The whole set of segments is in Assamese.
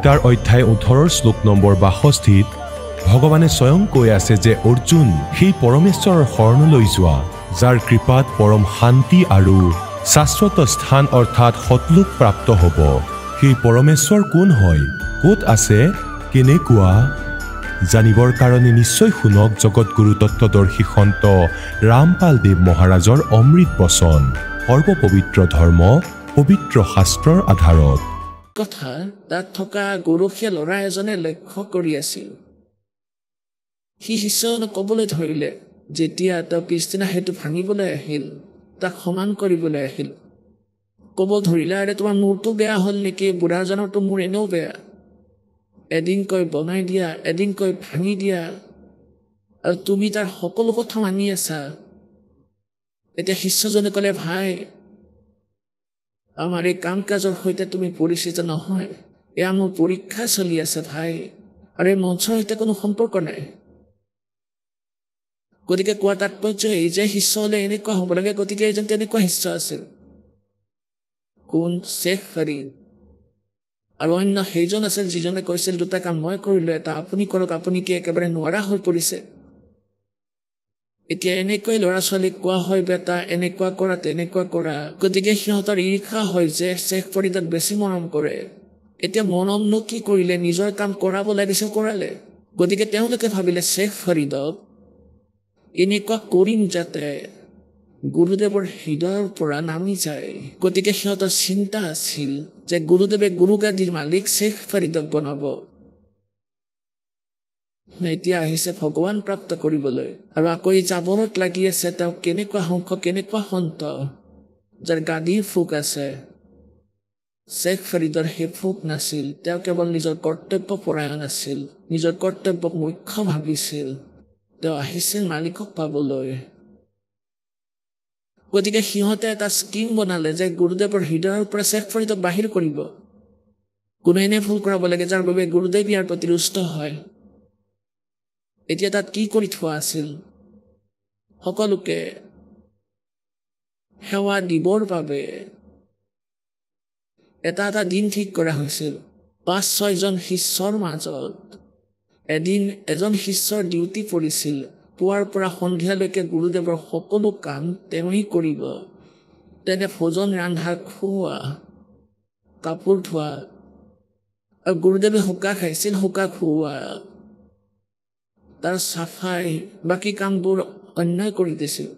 গীতাৰ অধ্যায় 18 শ্লোক নম্বৰ 62 ভগৱানে স্বয়ং কৈ আছে যে অৰ্জুন সেই পৰমেশ্বৰৰ শৰণলৈ যোৱা যাৰ কৃপাত পৰম শান্তি আৰু শাশ্বত স্থান অৰ্থাৎ সতলোক প্ৰাপ্ত হ'ব। সেই পৰমেশ্বৰ কোন হয়, ক'ত আছে, কেনেকুৱা জানিবৰ কাৰণে নিশ্চয় শুনক জগতগুৰু তত্ত্বদৰ্শী সন্ত ৰামপাল দেৱ মহাৰাজৰ অমৃত বচন। সৰ্বপবিত্ৰ ধৰ্ম পবিত্ৰ শাস্ত্ৰৰ আধাৰত। কথা তাত থকা গৰখীয়া ল'ৰা এজনে লক্ষ্য কৰি আছিল। সি শিষ্যজনক ক'বলৈ ধৰিলে, যেতিয়া তেওঁ পিছদিনা সেইটো ভাঙিবলৈ আহিল, তাক সমান কৰিবলৈ আহিল, ক'ব ধৰিলে, আৰে তোমাৰ মূৰটো বেয়া হ'ল নেকি? বুঢ়াজনৰতো মূৰ এনেও বেয়া। এদিন কৈ বনাই দিয়া, এদিন কৈ ভাঙি দিয়া, আৰু তুমি তাৰ সকলো কথা মানি আছা। এতিয়া শিষ্যজনে ক'লে, ভাই, আমাৰ এই কাম কাজৰ সৈতে তুমি পৰিচিত নহয়, এয়া মোৰ পৰীক্ষা চলি আছে ভাই, আৰু এই মঞ্চৰ সৈতে কোনো সম্পৰ্ক নাই। গতিকে কোৱা তাৎপৰ্য এই যে শিষ্য হ'লে এনেকুৱা হ'ব লাগে। গতিকে এজন তেনেকুৱা শিষ্য আছিল, কোন? শ্বেখ ফৰিদ। আৰু অন্য সেইজন আছিল যিজনে কৈছিল, দুটা কাম মই কৰিলো, এটা আপুনি কৰক, আপুনি কি একেবাৰে নোৱাৰা হৈ পৰিছে? এতিয়া এনেকৈ ল'ৰা ছোৱালীক কোৱা হয়, বেটা এনেকুৱা কৰা, তেনেকুৱা কৰা। গতিকে সিহঁতৰ ঈৰ্ষা হয় যে শ্বেখ ফৰিদক বেছি মৰম কৰে। এতিয়া মৰমনো কি কৰিলে, নিজৰ কাম কৰাব লাগিছিল, কৰালে। গতিকে তেওঁলোকে ভাবিলে শ্বেখ ফৰিদক এনেকুৱা কৰিম যাতে গুৰুদেৱৰ হৃদয়ৰ পৰা নামি যায়। গতিকে সিহঁতৰ চিন্তা আছিল যে গুৰুদেৱে গুৰুগাদীৰ মালিক শ্বেখ ফৰিদক বনাব। এতিয়া আহিছে ভগৱান প্ৰাপ্ত কৰিবলৈ, আৰু আকৌ জাবৰত লাগি আছে তেওঁ কেনেকুৱা সংখ্য, কেনেকুৱা সন্ত যাৰ গাদীৰ ফুক আছে। শ্বেখ ফৰিদৰ সেই ফুক নাছিল। তেওঁ কেৱল নিজৰ কৰ্তব্য পৰায়ণ আছিল, নিজৰ কৰ্তব্যক মুখ্য ভাবিছিল। তেওঁ আহিছিল মালিকক পাবলৈ। গতিকে সিহঁতে এটা স্কিম বনালে যে গুৰুদেৱৰ হৃদয়ৰ পৰা শ্বেখ ফৰিদক বাহিৰ কৰিব। কোনো এনে ভুল কৰাব লাগে যাৰ বাবে গুৰুদেৱ ইয়াৰ প্ৰতি ৰুষ্ট হয়। এতিয়া তাত কি কৰি থোৱা আছিল? সকলোকে সেৱা দিবৰ বাবে এটা এটা দিন ঠিক কৰা হৈছিল। 5-6জন শিষ্যৰ মাজত এদিন এজন শিষ্যৰ ডিউটি পৰিছিল, পুৱাৰ পৰা সন্ধিয়ালৈকে গুৰুদেৱৰ সকলো কাম তেওঁই কৰিব। তেনে ভোজন ৰান্ধা, খোৱা, কাপোৰ ধোৱা, আৰু গুৰুদেৱে হুকা খাইছিল, হুকা খুওৱা, তাৰ চাফাই, বাকী কামবোৰ অন্যায় কৰি দিছিল।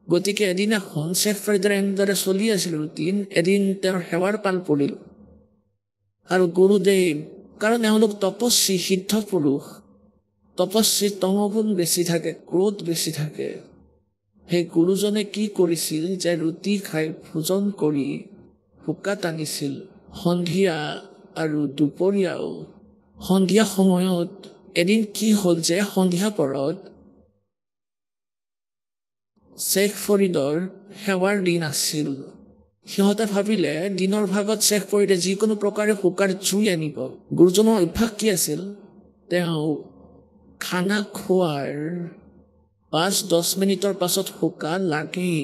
গতিকে এদিনাখন শ্বেখ ফৰিদৰ এনেদৰে চলি আছিল ৰুটিন। এদিন তেওঁৰ সেৱাৰ পাল পৰিল, আৰু গুৰুদেৱ, কাৰণ এওঁলোক তপস্বী সিদ্ধ পুৰুষ, তপস্বী তমগুণ বেছি থাকে, ক্ৰোধ বেছি থাকে। সেই গুৰুজনে কি কৰিছিল যে ৰুটি খাই ভোজন কৰি হুকা টানিছিল। সন্ধিয়া আৰু দুপৰীয়াও। সন্ধিয়া সময়ত এদিন কি হ'ল যে সন্ধিয়া পৰত শ্বেখ ফৰিদৰ সেৱাৰ দিন আছিল। সিহঁতে ভাবিলে দিনৰ ভাগত শ্বেখ ফৰিদে যিকোনো প্ৰকাৰে হুকাৰ জুই আনিব। গুৰুজনৰ অভ্যাস কি আছিল? তেওঁ খানা খোৱাৰ 5-10 মিনিটৰ পাছত হুকা লাগেই।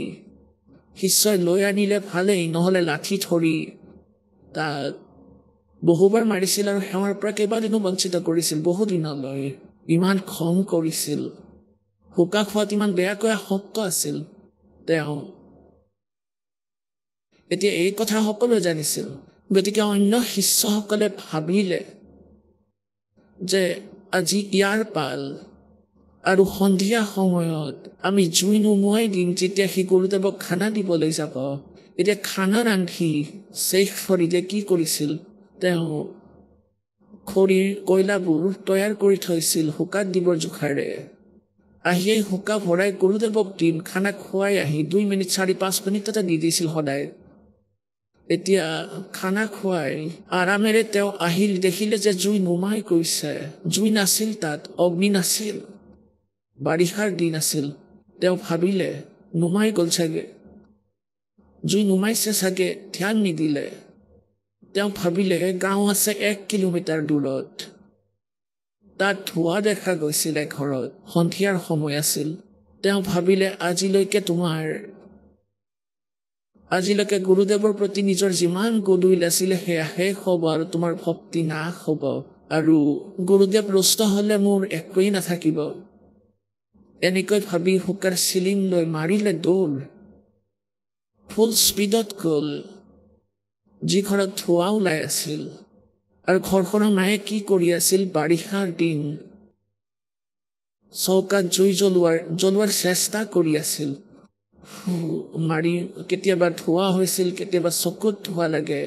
শিষ্যই লৈ আনিলে ভালেই, নহ'লে লাঠি ধৰি তাত বহুবাৰ মাৰিছিল আৰু সেৱাৰ পৰা কেইবাদিনো বঞ্চিত কৰিছিল। বহুদিনলৈ ইমান খং কৰিছিল, হুকা খোৱাত ইমান বেয়াকৈ আসক্ত আছিল তেওঁ। এতিয়া এই কথা সকলোৱে জানিছিল। গতিকে অন্য শিষ্যসকলে ভাবিলে যে আজি ইয়াৰ পাল, আৰু সন্ধিয়া সময়ত আমি জুই নুমুৱাই দিম যেতিয়া সি গুৰুদেৱক খানা দিবলৈ যাব। এতিয়া খানা ৰান্ধি শ্বেখ ফৰিদে কি কৰিছিল? তেওঁ খৰিৰ কয়লাবোৰ তৈয়াৰ কৰি থৈছিল হুকাত দিবৰ জোখাৰে। আহিয়েই হুকা ভৰাই গুৰুদেৱক দিম, খানা খুৱাই আহি 2 মিনিট 4-5 মিনিটতে দি দিছিল সদায়। এতিয়া খানা খুৱাই আৰামেৰে তেওঁ আহিল, দেখিলে যে জুই নুমাই গৈছে। জুই নাছিল তাত, অগ্নি নাছিল, বাৰিষাৰ দিন আছিল। তেওঁ ভাবিলে নুমাই গ'ল চাগে, জুই নুমাইছে চাগে, ধ্যান নিদিলে। তেওঁ ভাবিলে গাঁও আছে 1 কিলোমিটাৰ দূৰত, তাত ধোঁৱা দেখা গৈছিলে ঘৰত, সন্ধিয়াৰ সময় আছিল। তেওঁ ভাবিলে আজিলৈকে তোমাৰ আজিলৈকে গুৰুদেৱৰ প্ৰতি নিজৰ যিমান গদুইল আছিলে সেয়া শেষ হ'ব আৰু তোমাৰ ভক্তি নাশ হ'ব আৰু গুৰুদেৱ ৰুষ্ট হ'লে মোৰ একোৱেই নাথাকিব। এনেকৈ ভাবি হুকাৰ চিলিং লৈ মাৰিলে দৌৰ। ফুল স্পীডত গ'ল। যি ঘৰত ধোঁৱা ওলাই আছিল আৰু ঘৰখনৰ মায়ে কি কৰি আছিল, বাৰিষাৰ দিন চৌকাত জুই জ্বলোৱাৰ চেষ্টা কৰি আছিল। মাৰি কেতিয়াবা ধোঁৱা হৈছিল, কেতিয়াবা চকুত ধোঁৱা লাগে।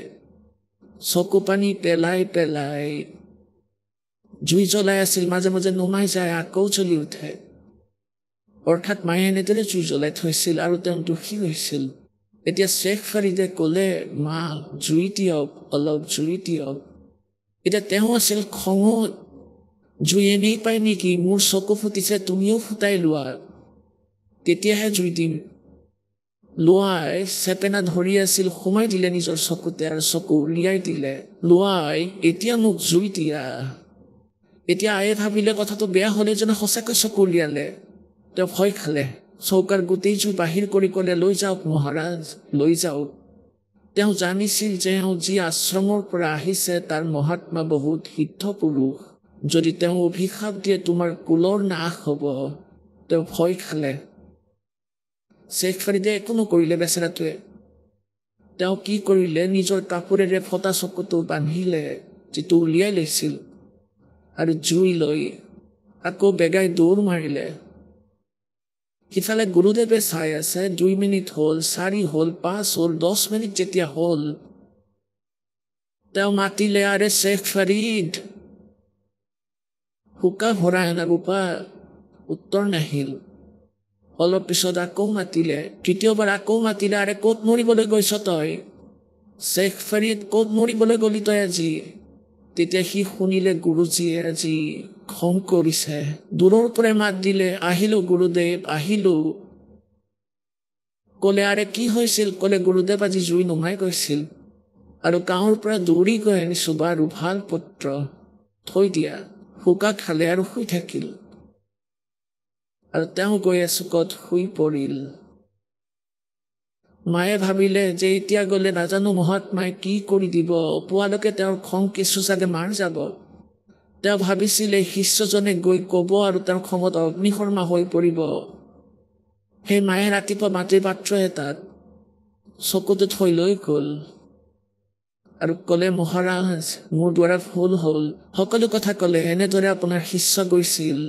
চকু পানী পেলাই পেলাই জুই জ্বলাই আছিল, মাজে মাজে নুমাই যায়, আকৌ জ্বলি উঠে। অৰ্থাৎ মায়ে এনেদৰে জুই জ্বলাই থৈছিল আৰু তেওঁ দুখী হৈছিল। এতিয়া শ্বেখ ফাৰিদে ক'লে, মা জুই দিয়ক, অলপ জুই দিয়ক। এতিয়া তেওঁ আছিল খঙত, জুই এনেই পায় নেকি, মোৰ চকু ফুটিছে, তুমিও ফুটাই লোৱা, তেতিয়াহে জুই দিম। লোৱাই চেপেনা ধৰি আছিল, সোমাই দিলে নিজৰ চকুতে আৰু চকু উলিয়াই দিলে। লোৱাই, এতিয়া মোক জুই দিয়া। এতিয়া আয়ে ভাবিলে কথাটো বেয়া হ'লে যেন সঁচাকৈ চকু উলিয়ালে। তেওঁ ভয় খালে। চৌকাৰ গোটেই জুই বাহিৰ কৰি ক'লে, লৈ যাওক মহাৰাজ, লৈ যাওক। তেওঁ জানিছিল যে যি আশ্ৰমৰ পৰা আহিছে তাৰ মহাত্মা বহুত সিদ্ধ পুৰুষ। যদি তেওঁ অভিশাপ দিয়ে তোমাৰ কুলৰ নাশ হ'ব। তেওঁ ভয় খালে। শ্বেখ ফাৰিদে একো নকৰিলে বেচেৰাটোৱে। তেওঁ কি কৰিলে, নিজৰ কাপোৰেৰে ফটা চকুটো বান্ধিলে, যিটো উলিয়াই লৈছিল, আৰু জুই লৈ আকৌ বেগাই দৌৰ মাৰিলে। সিফালে গুৰুদেৱে চাই আছে। 2 মিনিট হ'ল, 4 হ'ল, 5 হ'ল, 10 মিনিট যেতিয়া হ'ল, তেওঁ মাতিলে, আৰে শ্বেখ ফাৰিদ, হুকা ভৰাই আনা গোপা। উত্তৰ নাহিল। অলপ পিছত আকৌ মাতিলে, তৃতীয়বাৰ আকৌ মাতিলে, আৰে ক'ত মৰিবলৈ গৈছ তই, শ্বেখ ফাৰিদ, ক'ত মৰিবলৈ গলি তই আজি। তেতিয়া সি শুনিলে গুৰুজীয়ে আজি খং কৰিছে। দূৰৰ পৰাই মাত দিলে, আহিলো গুৰুদেৱ, আহিলো। ক'লে, আৰে কি হৈছিল, ক'লে গুৰুদেৱ আজি জুই নুমাই গৈছিল আৰু গাঁৱৰ পৰা দৌৰি গৈ আনিছো, বাৰু ভাল পুত্ৰ, থৈ দিয়া। হুকা খালে আৰু শুই থাকিল। আৰু তেওঁ গৈ চুকত শুই পৰিল। মায়ে ভাবিলে যে এতিয়া গ'লে নাজানো মহাত্মাই কি কৰি দিব, পুৱালৈকে তেওঁৰ খং কিছু চাগে মাৰ যাব। তেওঁ ভাবিছিলে শিষ্যজনে গৈ ক'ব আৰু তেওঁৰ খঙত অগ্নিশৰ্মা হৈ পৰিব। সেই মায়ে ৰাতিপুৱা মাটিৰ পাত্ৰ এটাত চকুটো থৈ লৈ গ'ল আৰু ক'লে, মহাৰাজ, মোৰ দ্বাৰা ভুল হ'ল। সকলো কথা ক'লে। এনেদৰে আপোনাৰ শিষ্য গৈছিল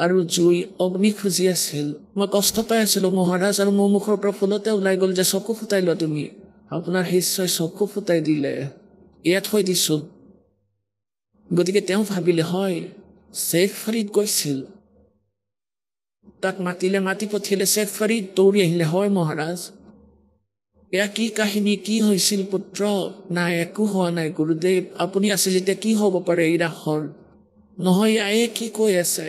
আৰু জুই অগ্নি খুজি আছিল। মই কষ্ট পাই আছিলো মহাৰাজ, আৰু মোৰ মুখৰ পৰা ফুলতে ওলাই গ'ল যে চকু ফুটাই লোৱা তুমি। আপোনাৰ শিষ্যই চকু ফুটাই দিলে, ইয়াত থৈ দিছো। গতিকে তেওঁ ভাবিলে, হয় শ্বেখ ফাৰিদ গৈছিল। তাক মাতিলে, মাতি পঠিয়ালে। শ্বেখ ফাৰিদ দৌৰি আহিলে, হয় মহাৰাজ। এয়া কি কাহিনী, কি হৈছিল পুত্ৰ। নাই, একো হোৱা নাই গুৰুদেৱ, আপুনি আছে যেতিয়া কি হ'ব পাৰে এই ৰাসৰ। নহয়, আয়ে কি কৈ আছে।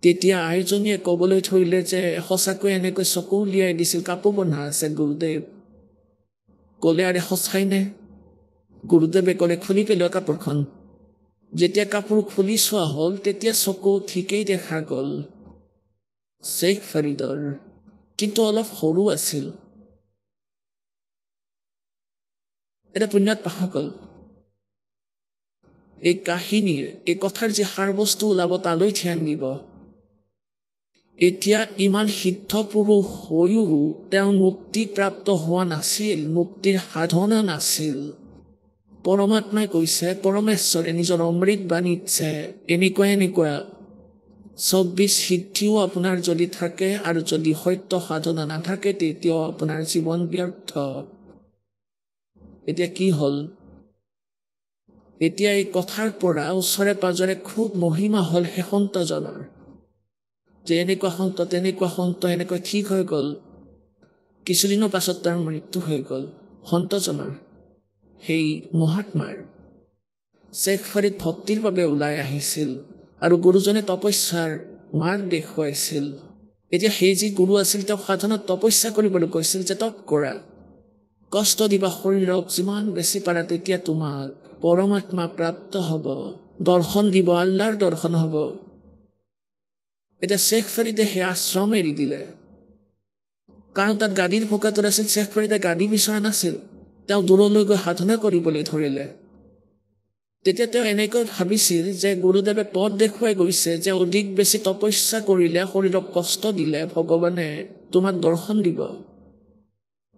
তেতিয়া আইজনীয়ে ক'বলৈ ধৰিলে যে সঁচাকৈ এনেকৈ চকু উলিয়াই দিছিল, কাপোৰ বন্ধা আছে গুৰুদেৱ। ক'লে, আৰে সঁচাই নে। গুৰুদেৱে ক'লে, খুলি পেলোৱা কাপোৰখন। যেতিয়া কাপোৰ খুলি চোৱা হ'ল, তেতিয়া চকু ঠিকেই দেখা গ'ল শ্বেখ ফাৰিদৰ, কিন্তু অলপ সৰু আছিল। এটা পুণ্যাত্মাসকল, এই কাহিনীৰ, এই কথাৰ যি সাৰ বস্তু ওলাব তালৈ ধ্যান দিব। এতিয়া ইমান সিদ্ধ পুৰুষ হৈও তেওঁ মুক্তিপ্ৰাপ্ত হোৱা নাছিল, মুক্তিৰ সাধনা নাছিল। পৰমাত্মাই কৈছে, পৰমেশ্বৰে নিজৰ অমৃত বাণীত এনেকুৱা 24 সিদ্ধিও আপোনাৰ যদি থাকে আৰু যদি সত্য সাধনা নাথাকে, তেতিয়াও আপোনাৰ জীৱন ব্যৰ্থ। এতিয়া কি হ'ল, এতিয়া এই কথাৰ পৰা ওচৰে পাজৰে খুব মহিমা হ'ল সেই সন্তজনৰ, যে এনেকুৱা সন্ত এনেকৈ ঠিক হৈ গ'ল। কিছুদিনৰ পাছত তাৰ মৃত্যু হৈ গ'ল সন্তজনৰ, সেই মহাত্মাৰ। শ্বেখ ফাৰিদ ভক্তিৰ বাবে ওলাই আহিছিল আৰু গুৰুজনে তপস্যাৰ মাৰ্গ দেখুৱাইছিল। এতিয়া সেই যি গুৰু আছিল, তেওঁ সাধনাত তপস্যা কৰিবলৈ কৈছিল যে তপ কৰা, কষ্ট দিবা শৰীৰক যিমান বেছি পাৰা, তেতিয়া তোমাক পৰমাত্মা প্ৰাপ্ত হ'ব, দৰ্শন দিব, আল্লাহৰ দৰ্শন হ'ব। এতিয়া শ্বেখ ফাৰিদে সেই আশ্ৰম এৰি দিলে কাৰণ তাত গাদীৰ ভোকাটোত আছিল। শেখ ফৰিদে গাদী বিচৰা নাছিল, তেওঁ দূৰলৈ গৈ সাধনা কৰিবলৈ ধৰিলে। তেতিয়া তেওঁ এনেকৈ ভাবিছিল যে গুৰুদেৱে পথ দেখুৱাই গৈছে যে অধিক বেছি তপস্যা কৰিলে, শৰীৰক কষ্ট দিলে ভগৱানে তোমাক দৰ্শন দিব।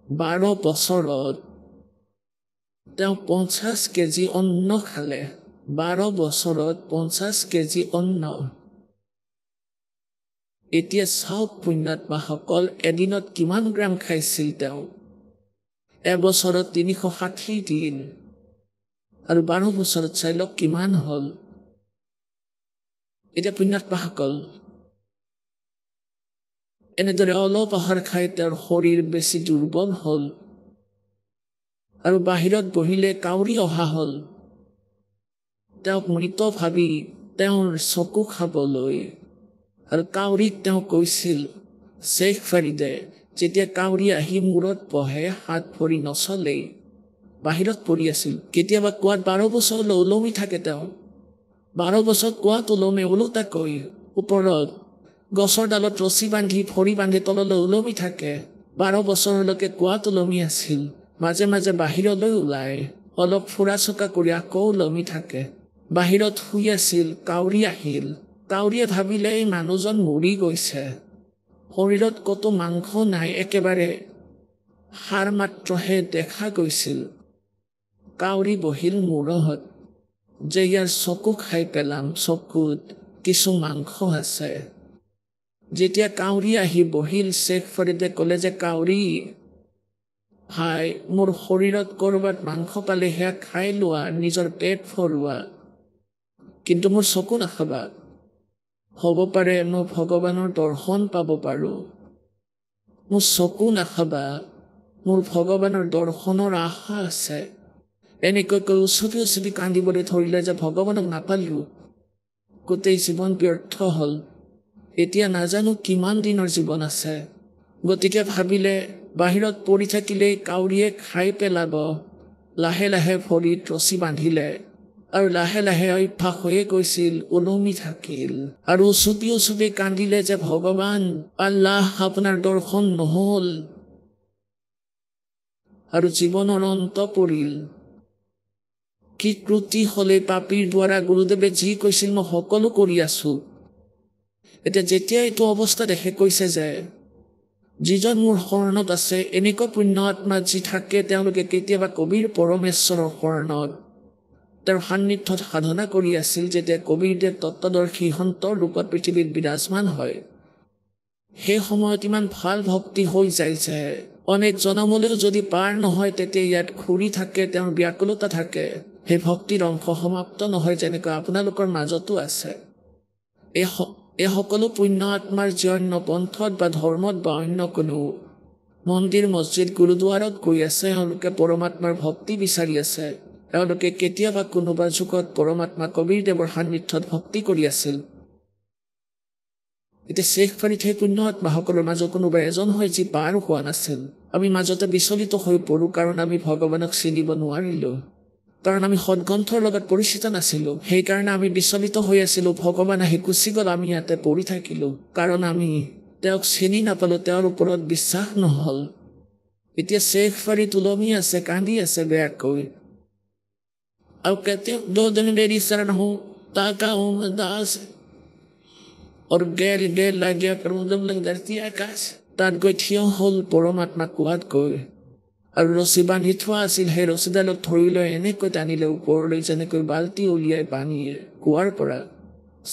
12 বছৰত তেওঁ 50 কেজি অন্ন খালে। 12 বছৰত 50 কেজি অন্ন। এতিয়া চাওক পুণ্যাত্মাসকল, এদিনত কিমান গ্ৰাম খাইছিল তেওঁ? এবছৰত 360 দিন, আৰু 12 বছৰত চাই লওক কিমান হ'ল। এতিয়া পুণ্যাত্মাসকল, এনেদৰে অলপ আহাৰ খাই তেওঁৰ শৰীৰ বেছি দুৰ্বল হ'ল, আৰু বাহিৰত বহিলে কাউৰী অহা হ'ল তেওঁক মৃত ভাবি তেওঁৰ চকু খাবলৈ। আৰু কাউৰীক তেওঁ কৈছিল, শেখ ফৰিদে, যেতিয়া কাউৰী আহি মূৰত বহে হাত ভৰি নচলেই, বাহিৰত পৰি আছিল। কেতিয়াবা কোৱাত 12 বছৰলৈ ওলমি থাকে তেওঁ। 12 বছৰত কোৱাত ওলমে ওলোটাকৈ ওপৰত গছৰ ডালত ৰছী বান্ধি ভৰি বান্ধি তললৈ ওলমি থাকে। 12 বছৰলৈকে কোৱাত ওলমি আছিল। মাজে মাজে বাহিৰলৈ ওলাই অলপ ফুৰা চকা কৰি আকৌ ওলমি থাকে। বাহিৰত শুই আছিল, কাউৰী আহিল। কাউৰীয়ে ভাবিলে এই মানুহজন মৰি গৈছে, শৰীৰত কতো মাংস নাই, একেবাৰে সাৰ মাত্ৰহে দেখা গৈছিল। কাউৰী বহিল মূৰত যে ইয়াৰ চকু খাই পেলাম, চকুত কিছু মাংস আছে। যেতিয়া কাউৰী আহি বহিল, শেখ ফৰিদে ক'লে যে কাউৰী ভাই, মোৰ শৰীৰত ক'ৰবাত মাংস পালে সেয়া খাই লোৱা, নিজৰ পেট ভৰোৱা, কিন্তু মোৰ চকু নাখাবা। হ'ব পাৰে মই ভগৱানৰ দৰ্শন পাব পাৰোঁ, মোৰ চকু নাখাবা, মোৰ ভগৱানৰ দৰ্শনৰ আশা আছে। এনেকৈ কৈ উচপি উচপি কান্দিবলৈ ধৰিলে যে ভগৱানক নাপালোঁ, গোটেই জীৱন ব্যৰ্থ হ'ল, এতিয়া নাজানো কিমান দিনৰ জীৱন আছে। গতিকে ভাবিলে বাহিৰত পৰি থাকিলেই কাউৰীয়ে খাই পেলাব। লাহে লাহে ভৰিত ৰছী বান্ধিলে, আৰু লাহে লাহে অভ্যাস হৈয়ে গৈছিল, ওলমি থাকিল। আৰু উচপি উচপি কান্দিলে যে ভগৱান আল্লাহ, আপোনাৰ দৰ্শন নহ'ল, আৰু জীৱনৰ অন্ত পৰিল। কি ত্ৰুটি হ'লে পাপীৰ দ্বাৰা গুৰুদেৱে যি কৈছিল মই সকলো কৰি আছো। এতিয়া যেতিয়া এইটো অৱস্থা দেখে, কৈছে যে যিজন মোৰ শৰণত আছে, এনেকুৱা পুণ্য আত্মা যি থাকে, তেওঁলোকে কেতিয়াবা কবিৰ পৰমেশ্বৰৰ শৰণত তেওঁৰ সান্নিধ্যত সাধনা কৰি আছিল। যেতিয়া কবিৰদেৱ তত্ত্বদৰ্শী সন্তৰ ৰূপত পৃথিৱীত বিৰাজমান হয়, সেই সময়ত ইমান ভাল ভক্তি হৈ যায় যে অনেক জনমলৈও যদি পাৰ নহয়, তেতিয়া ইয়াত ঘূৰি থাকে, তেওঁৰ ব্যাকুলতা থাকে, সেই ভক্তিৰ অংশ সমাপ্ত নহয়, যেনেকৈ আপোনালোকৰ মাজতো আছে। এই সকলো পুণ্য আত্মাৰ যি অন্য পন্থত বা ধৰ্মত বা অন্য কোনো মন্দিৰ মছজিদ গুৰুদ্বাৰত গৈ আছে, তেওঁলোকে পৰমাত্মাৰ ভক্তি বিচাৰি আছে। তেওঁলোকে কেতিয়াবা কোনোবা যুগত পৰমাত্মা কবিৰদেৱৰ সান্নিধ্যত ভক্তি কৰি আছিল। এতিয়া শেখ ফৰিদ সেই পুণ্য আত্মাসকলৰ মাজত কোনোবা এজন হয় যি পাৰ হোৱা নাছিল। আমি মাজতে বিচলিত হৈ পৰোঁ, কাৰণ আমি ভগৱানক চিনিব নোৱাৰিলোঁ, কাৰণ আমি সদগ্ৰন্থৰ লগত পৰিচিত নাছিলোঁ। সেইকাৰণে আমি বিচলিত হৈ আছিলোঁ। ভগৱান আহি গুচি গ'ল, আমি ইয়াতে পৰি থাকিলোঁ, কাৰণ আমি তেওঁক চিনি নাপালোঁ, তেওঁৰ ওপৰত বিশ্বাস নহ'ল। এতিয়া শেখ ফৰিদ ওলমি আছে, কান্দি আছে বেয়াকৈ। আৰু কেতিয়া 2 दिन मेरी शरण हूँ ताका हूँ मैं दास, और गैर गैर लाग्या करूँ जब लग धरती आकाश। তাত গৈ থিয় হ'ল পৰমাত্মা কোৱাত গৈ, আৰু ৰছী বান্ধি থোৱা আছিল। সেই ৰছীডালত ধৰি লৈ এনেকৈ টানিলে ওপৰলৈ, যেনেকৈ বাল্টি উলিয়াই পানীৰ কুৱাৰ পৰা।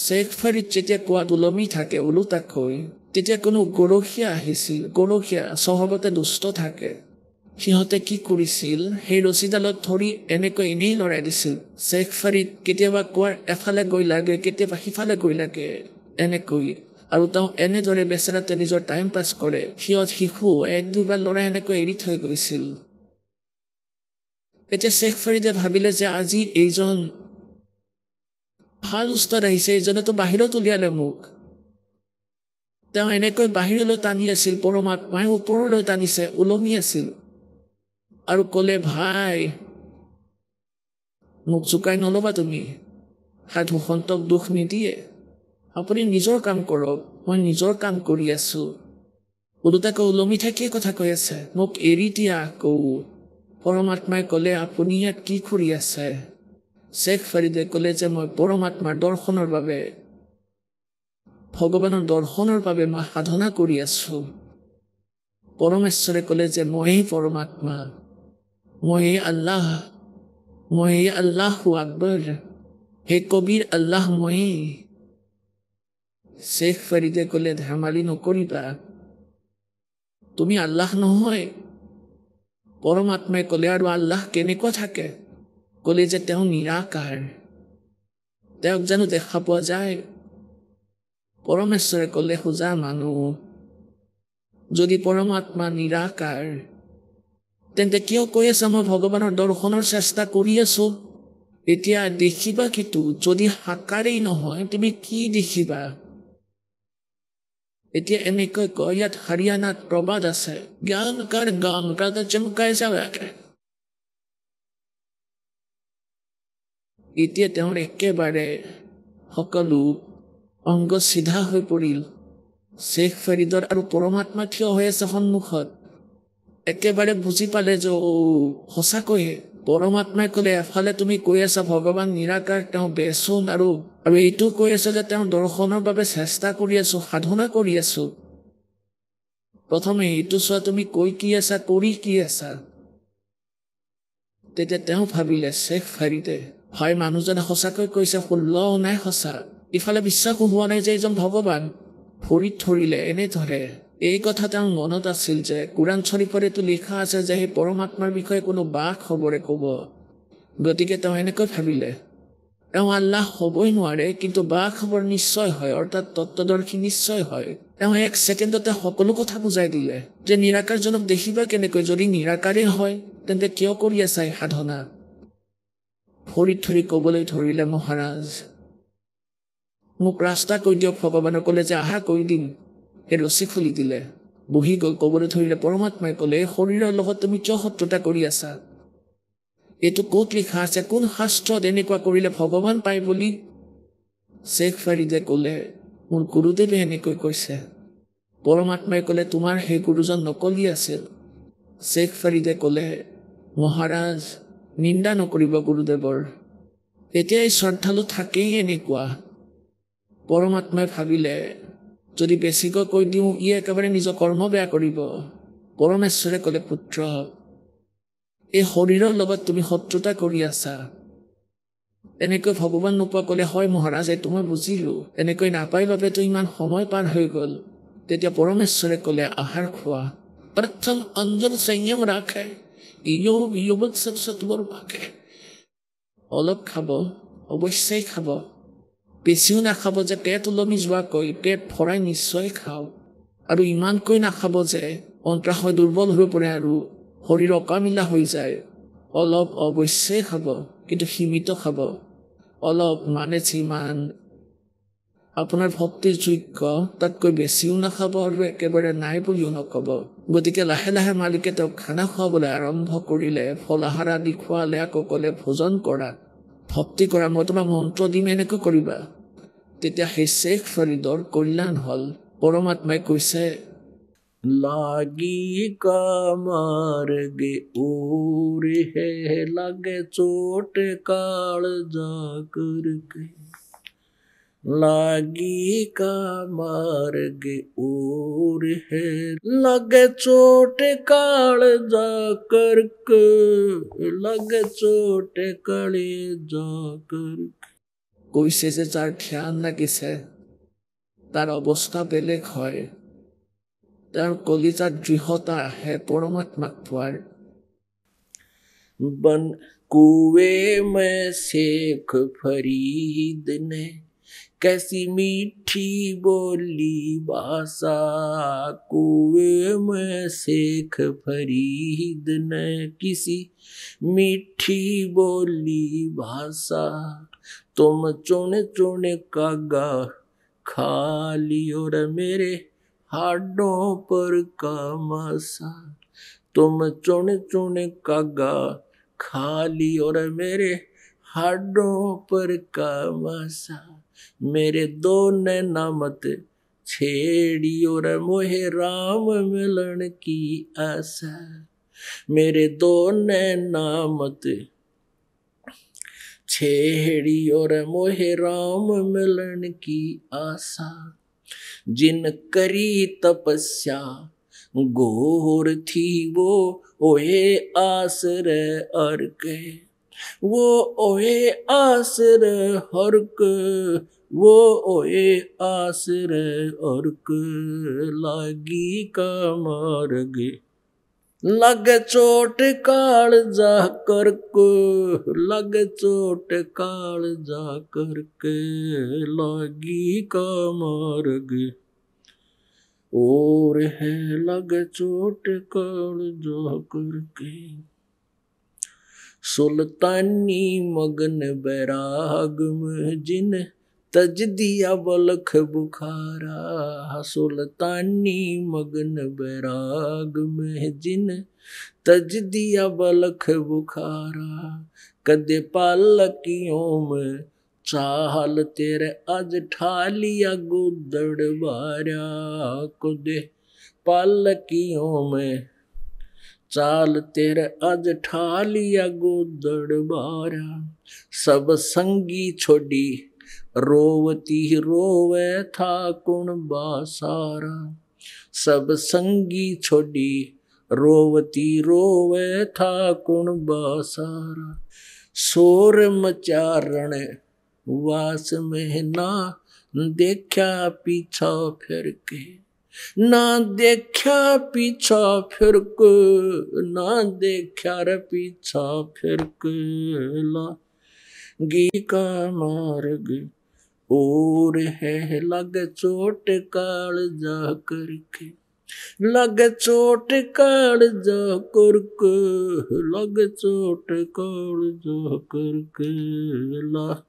শেখ ফৰিদ যেতিয়া কুৱাত ওলমি থাকে ওলোটাকৈ, তেতিয়া কোনো গৰখীয়া আহিছিল। গৰখীয়া স্বভাৱতে দুষ্ট থাকে। সিহঁতে কি কৰিছিল, সেই ৰছীডালত ধৰি এনেকৈ এনেই লৰাই দিছিল। শেখ ফৰিদ কেতিয়াবা কুৱাৰ এফালে গৈ লাগে, কেতিয়াবা সিফালে গৈ লাগে, এনেকৈ। আৰু তেওঁ এনেদৰে বেচেৰাতে নিজৰ টাইম পাছ কৰে। সিহঁত শিশু 1-2 ল'ৰাই এনেকৈ এৰি থৈ গৈছিল। এতিয়া শেখ ফৰিদে ভাবিলে যে আজি এইজন ভাল উস্তাদ আহিছে, এইজনেতো বাহিৰত উলিয়ালে মোক। তেওঁ এনেকৈ বাহিৰলৈ টানি আছিল, পৰমাত্মাই ওপৰলৈ টানিছে, ওলমি আছিল, আৰু ক'লে ভাই মোক জোকাই নল'বা তুমি, সাধু সন্তক দুখ নিদিয়ে, আপুনি নিজৰ কাম কৰক, মই নিজৰ কাম কৰি আছোঁ। ওলোটাকৈ ওলমি থাকিয়ে কথা কৈ আছে, মোক এৰি দিয়া আকৌ। পৰমাত্মাই ক'লে, আপুনি ইয়াত কি কৰি আছে? শ্বেখ ফাৰিদে ক'লে যে মই পৰমাত্মাৰ দৰ্শনৰ বাবে, ভগৱানৰ দৰ্শনৰ বাবে মই সাধনা কৰি আছো। পৰমেশ্বৰে ক'লে যে ময়েই পৰমাত্মা, ময়েই আল্লাহ, ময়েই আল্লাহু আকবৰ, হে কবিৰ আল্লাহ ময়েই। শ্বেখ ফাৰিদে ক'লে ধেমালি নকৰিবা, তুমি আল্লাহ নহয়। পৰমাত্মাই ক'লে আৰু আল্লাহ কেনেকুৱা থাকে? ক'লে যে তেওঁ নিৰাকাৰ, তেওঁক জানো দেখা পোৱা যায়? পৰমেশ্বৰে ক'লে সোজা মানুহ, যদি পৰমাত্মা নিৰাকাৰ তেন্তে কিয় কৈ আছা মই ভগৱানৰ দৰ্শনৰ চেষ্টা কৰি আছো? এতিয়া দেখিবা কিটো? যদি সাকাৰেই নহয় তুমি কি দেখিবা? এতিয়া এনেকৈ কয়, ইয়াত হাৰিয়ানাত প্ৰবাদ আছে, জ্ঞান কাৰ গান কা চমকাই যাবে। এতিয়া তেওঁৰ একেবাৰে সকলো অংগ চিধা হৈ পৰিল। শ্বেখ ফাৰিদৰ আৰু পৰমাত্মা থিয় হৈ আছে সন্মুখত। একেবাৰে বুজি পালে যে সঁচাকৈয়ে পৰমাত্মাই ক'লে এফালে তুমি কৈ আছা ভগৱান নিৰাকাৰ, তেওঁ বেচোন, আৰু এইটো কৈ আছা যে তেওঁ দৰ্শনৰ বাবে চেষ্টা কৰি আছো, সাধনা কৰি আছো। প্ৰথমে এইটো চোৱা, তুমি কৈ কি আছা, কৰি কি আছা? তেতিয়া তেওঁ ভাবিলে, শ্বেখ ফাৰিদে হয় মানুহজনে সঁচাকৈ কৈছে, ষোল্লও নাই সঁচা, ইফালে বিশ্বাসো হোৱা নাই যে এইজন ভগৱান। ভৰিত ধৰিলে, এনে ধৰে। এই কথা তেওঁৰ মনত আছিল যে কোৰাণ শ্বৰীফত এইটো লিখা আছে যে সেই পৰমাত্মাৰ বিষয়ে কোনো বাক খবৰে ক'ব। গতিকে তেওঁ এনেকৈ ভাবিলে, তেওঁ আল্লাহ হ'বই নোৱাৰে, কিন্তু বা খবৰ নিশ্চয় হয়, অৰ্থাৎ তত্ত্বদৰ্শী নিশ্চয় হয়। তেওঁ এক ছেকেণ্ডতে সকলো কথা বুজাই দিলে যে নিৰাকাৰজনক দেখিবা কেনেকৈ? যদি নিৰাকাৰেই হয় তেন্তে কিয় কৰি আছা এই সাধনা? ভৰিত ধৰি ক'বলৈ ধৰিলে, মহাৰাজ মোক ৰাস্তা কৈ দিয়ক। ভগৱানক ক'লে যে আহা কৈ দিম। সেই ৰছী খুলি দিলে, বহি গ'ল, ক'বলৈ ধৰিলে। পৰমাত্মাই ক'লে, শৰীৰৰ লগত তুমি কিয় শত্ৰুতা কৰি আছা? এইটো ক'ত লিখা আছে? কোন শাস্ত্ৰত এনেকুৱা কৰিলে ভগৱান পায় বুলি? শ্বেখ ফাৰিদে ক'লে, মোৰ গুৰুদেৱে এনেকৈ কৈছে। পৰমাত্মাই ক'লে, তোমাৰ সেই গুৰুজন নকলি আছিল। শ্বেখ ফাৰিদে ক'লে, মহাৰাজ নিন্দা নকৰিব গুৰুদেৱৰ, এতিয়া এই শ্ৰদ্ধালু থাকেই এনেকুৱা। পৰমাত্মাই ভাবিলে যদি বেছিকৈ কৈ দিওঁ ই একেবাৰে নিজৰ কৰ্ম বেয়া কৰিব। পৰমেশ্বৰে ক'লে, পুত্ৰ এই শৰীৰৰ লগত তুমি শত্ৰুতা কৰি আছা। এনেকৈ ভগৱান নোপোৱা? ক'লে, হয় মহাৰাজ, এইটো মই বুজিলো, এনেকৈ নাপাই বাবেতো ইমান সময় পাৰ হৈ গ'ল। তেতিয়া পৰমেশ্বৰে ক'লে, আহাৰ খোৱা। প্ৰথম অঞ্জন সংযম ৰাখে, অলপ খাব, অৱশ্যেই খাব, বেছিও নাখাব যে পেট ওলমি যোৱাকৈ, পেট ভৰাই নিশ্চয় খাওঁ। আৰু ইমানকৈ নাখাব যে অন্ত্ৰাশয় দুৰ্বল হৈ পৰে আৰু শৰীৰ অকামিলা হৈ যায়। অলপ অৱশ্যেই খাব, কিন্তু সীমিত খাব। অলপ মানে যিমান আপোনাৰ ভক্তিৰ যোগ্য, তাতকৈ বেছিও নাখাব আৰু একেবাৰে নাই বুলিও নক'ব। গতিকে লাহে লাহে মালিকে তেওঁক খানা খুৱাবলৈ আৰম্ভ কৰিলে। ফল আহাৰ আদি খুৱালে। আকৌ ক'লে, ভোজন কৰা, ভক্তি কৰা, মই তোমাক মন্ত্ৰ দিম, এনেকৈ কৰিবা। তেতিয়া সেই শ্বেখ ফাৰিদৰ কল্যাণ হ'ল। পৰমাত্মাই কৈছে, লাগি কামাৰগে ওৰে হে লাগে চোট কাল জাকৰ কে, লাগি কামারগে ওর হে लगे चोट काल जाकर के, लगे चोट काले जाकर। কৈছে যে যাৰ ধ্যান লাগিছে তাৰ অৱস্থা বেলেগ হয়, তাৰ কলিজাত দৃঢ়তা আহে পৰমাত্মাক পোৱাৰ। बन कुएं में शेख फरीद ने कैसी मीठी बोली भाषा, कुएं में शेख फरीद ने किसी मीठी बोली भाषा, तुम चुन चुन कागा खा लियो रे मेरे हाडों पर का मासा, तुम चुन चुन कागा खा लियो रे मेरे हाडों पर का मासा, मेरे दो नैना मत छेड़ी और मोहे राम मिलन की आशा, मेरे दो नैना मत छेड़ी और मोहे राम मिलन की आशा, जिन करी तपस्या घोर थी वो ओहे आसर अर्क, वो ओहे आसर हर्क, वो ओहे आसर अर्क, लागी का मार्ग लग चोट काल जा करक, लग चोट काल जा करक, लागी का मार्ग और है लग चोट काल जा करके। सुल्तानी मगन बैराग में जिन तज दिया बलख बुखारा, सुल्तानी मगन बैराग में जिन तज दिया बलख बुखारा, कदे पालकियों में चाल तेरे आज ठालिया गुदड़ बारा, कदे पालकियों में चाल तेरे आज ठालिया गुदड़ बारा, सब संगी छोड़ी रोवती रोवे था कुण बासारा, सब संगी छोड़ी रोवती रोवे था कुण बासारा, शोर मचारण वास में ना देखा पीछा फिर के, ना देखा पीछा फिर के, ना देखा रे पीछा फिर के, लागी का मार्ग और है लग चोट काल जा करके, लग चोट काल जा करके, लग चोट काल जा करके, ला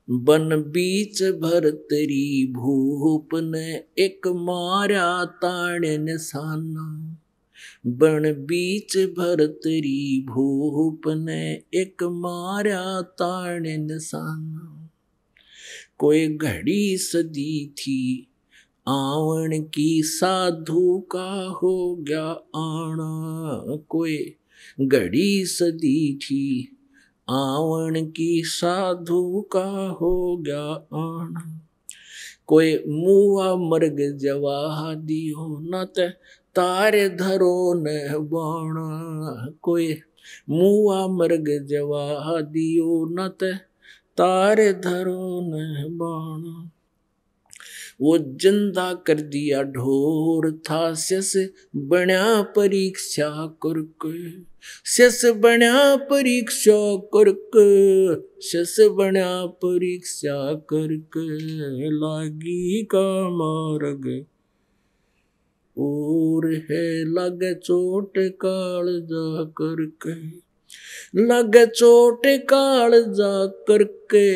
बन बीच भरतरी भूप ने एक मारा ताण निशाना, बन बीच भरतरी भूप ने एक मारा ताण निशाना, कोई घड़ी सदी थी आवन की साधु का हो गया आना, कोई घड़ी सदी थी आवन की साधु का हो गया आना, कोई मुआ मर्ग जवा दियो न तारे धरो न बाणा, कोई मुआ मर्ग जवा दियो न तारे धरो न बाणा, वो जिंदा कर दिया ढोर था शस बण्या परीक्षा करके, शस बण्या परीक्षा करके, शस बण्या परीक्षा करके, लागी का मार्ग और है लग चोट काल जा करके, लग चोट काल जा करके,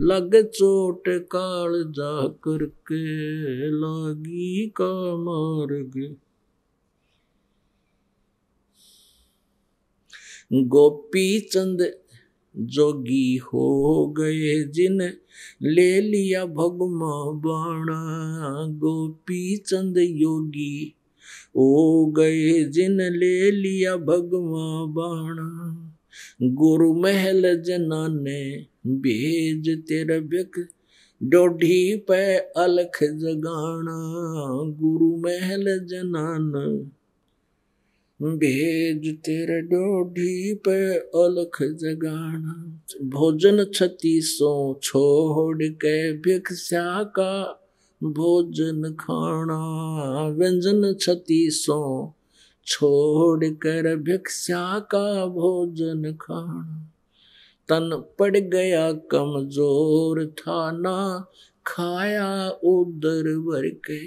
लग चोट काल जा करके, लागी का मार्ग। गोपी चंद जोगी हो गए जिन ले लिया भगमा बाणा, गोपी चंद योगी हो गए जिन ले लिया भगवा बाणा, गुरु महल जनाने भेज तेरा भिख डोढ़ी पे अलख जगाना, गुरु महल जनाना भेज तेरे डोढ़ी पे अलख जगाना, भोजन 3600 छोड़ के भिक्षा का भोजन खाना, व्यंजन 3600 छोड़ कर भिक्षा का भोजन खाना, तन पड़ गया कमजोर था ना खाया उदर भर के,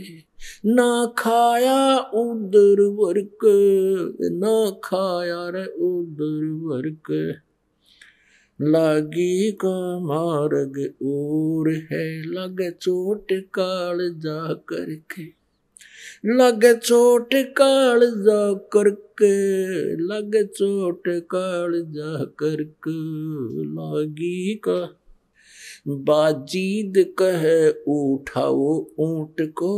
ना खाया उदर भर के, ना खाया रे उदर भर के, लागी का मार्ग और है लग चोट काल जा करके, लग चोट काल जा करके, लग चोट काल जा करके, लागी का बाजीद कहे उठाओ ऊंट को,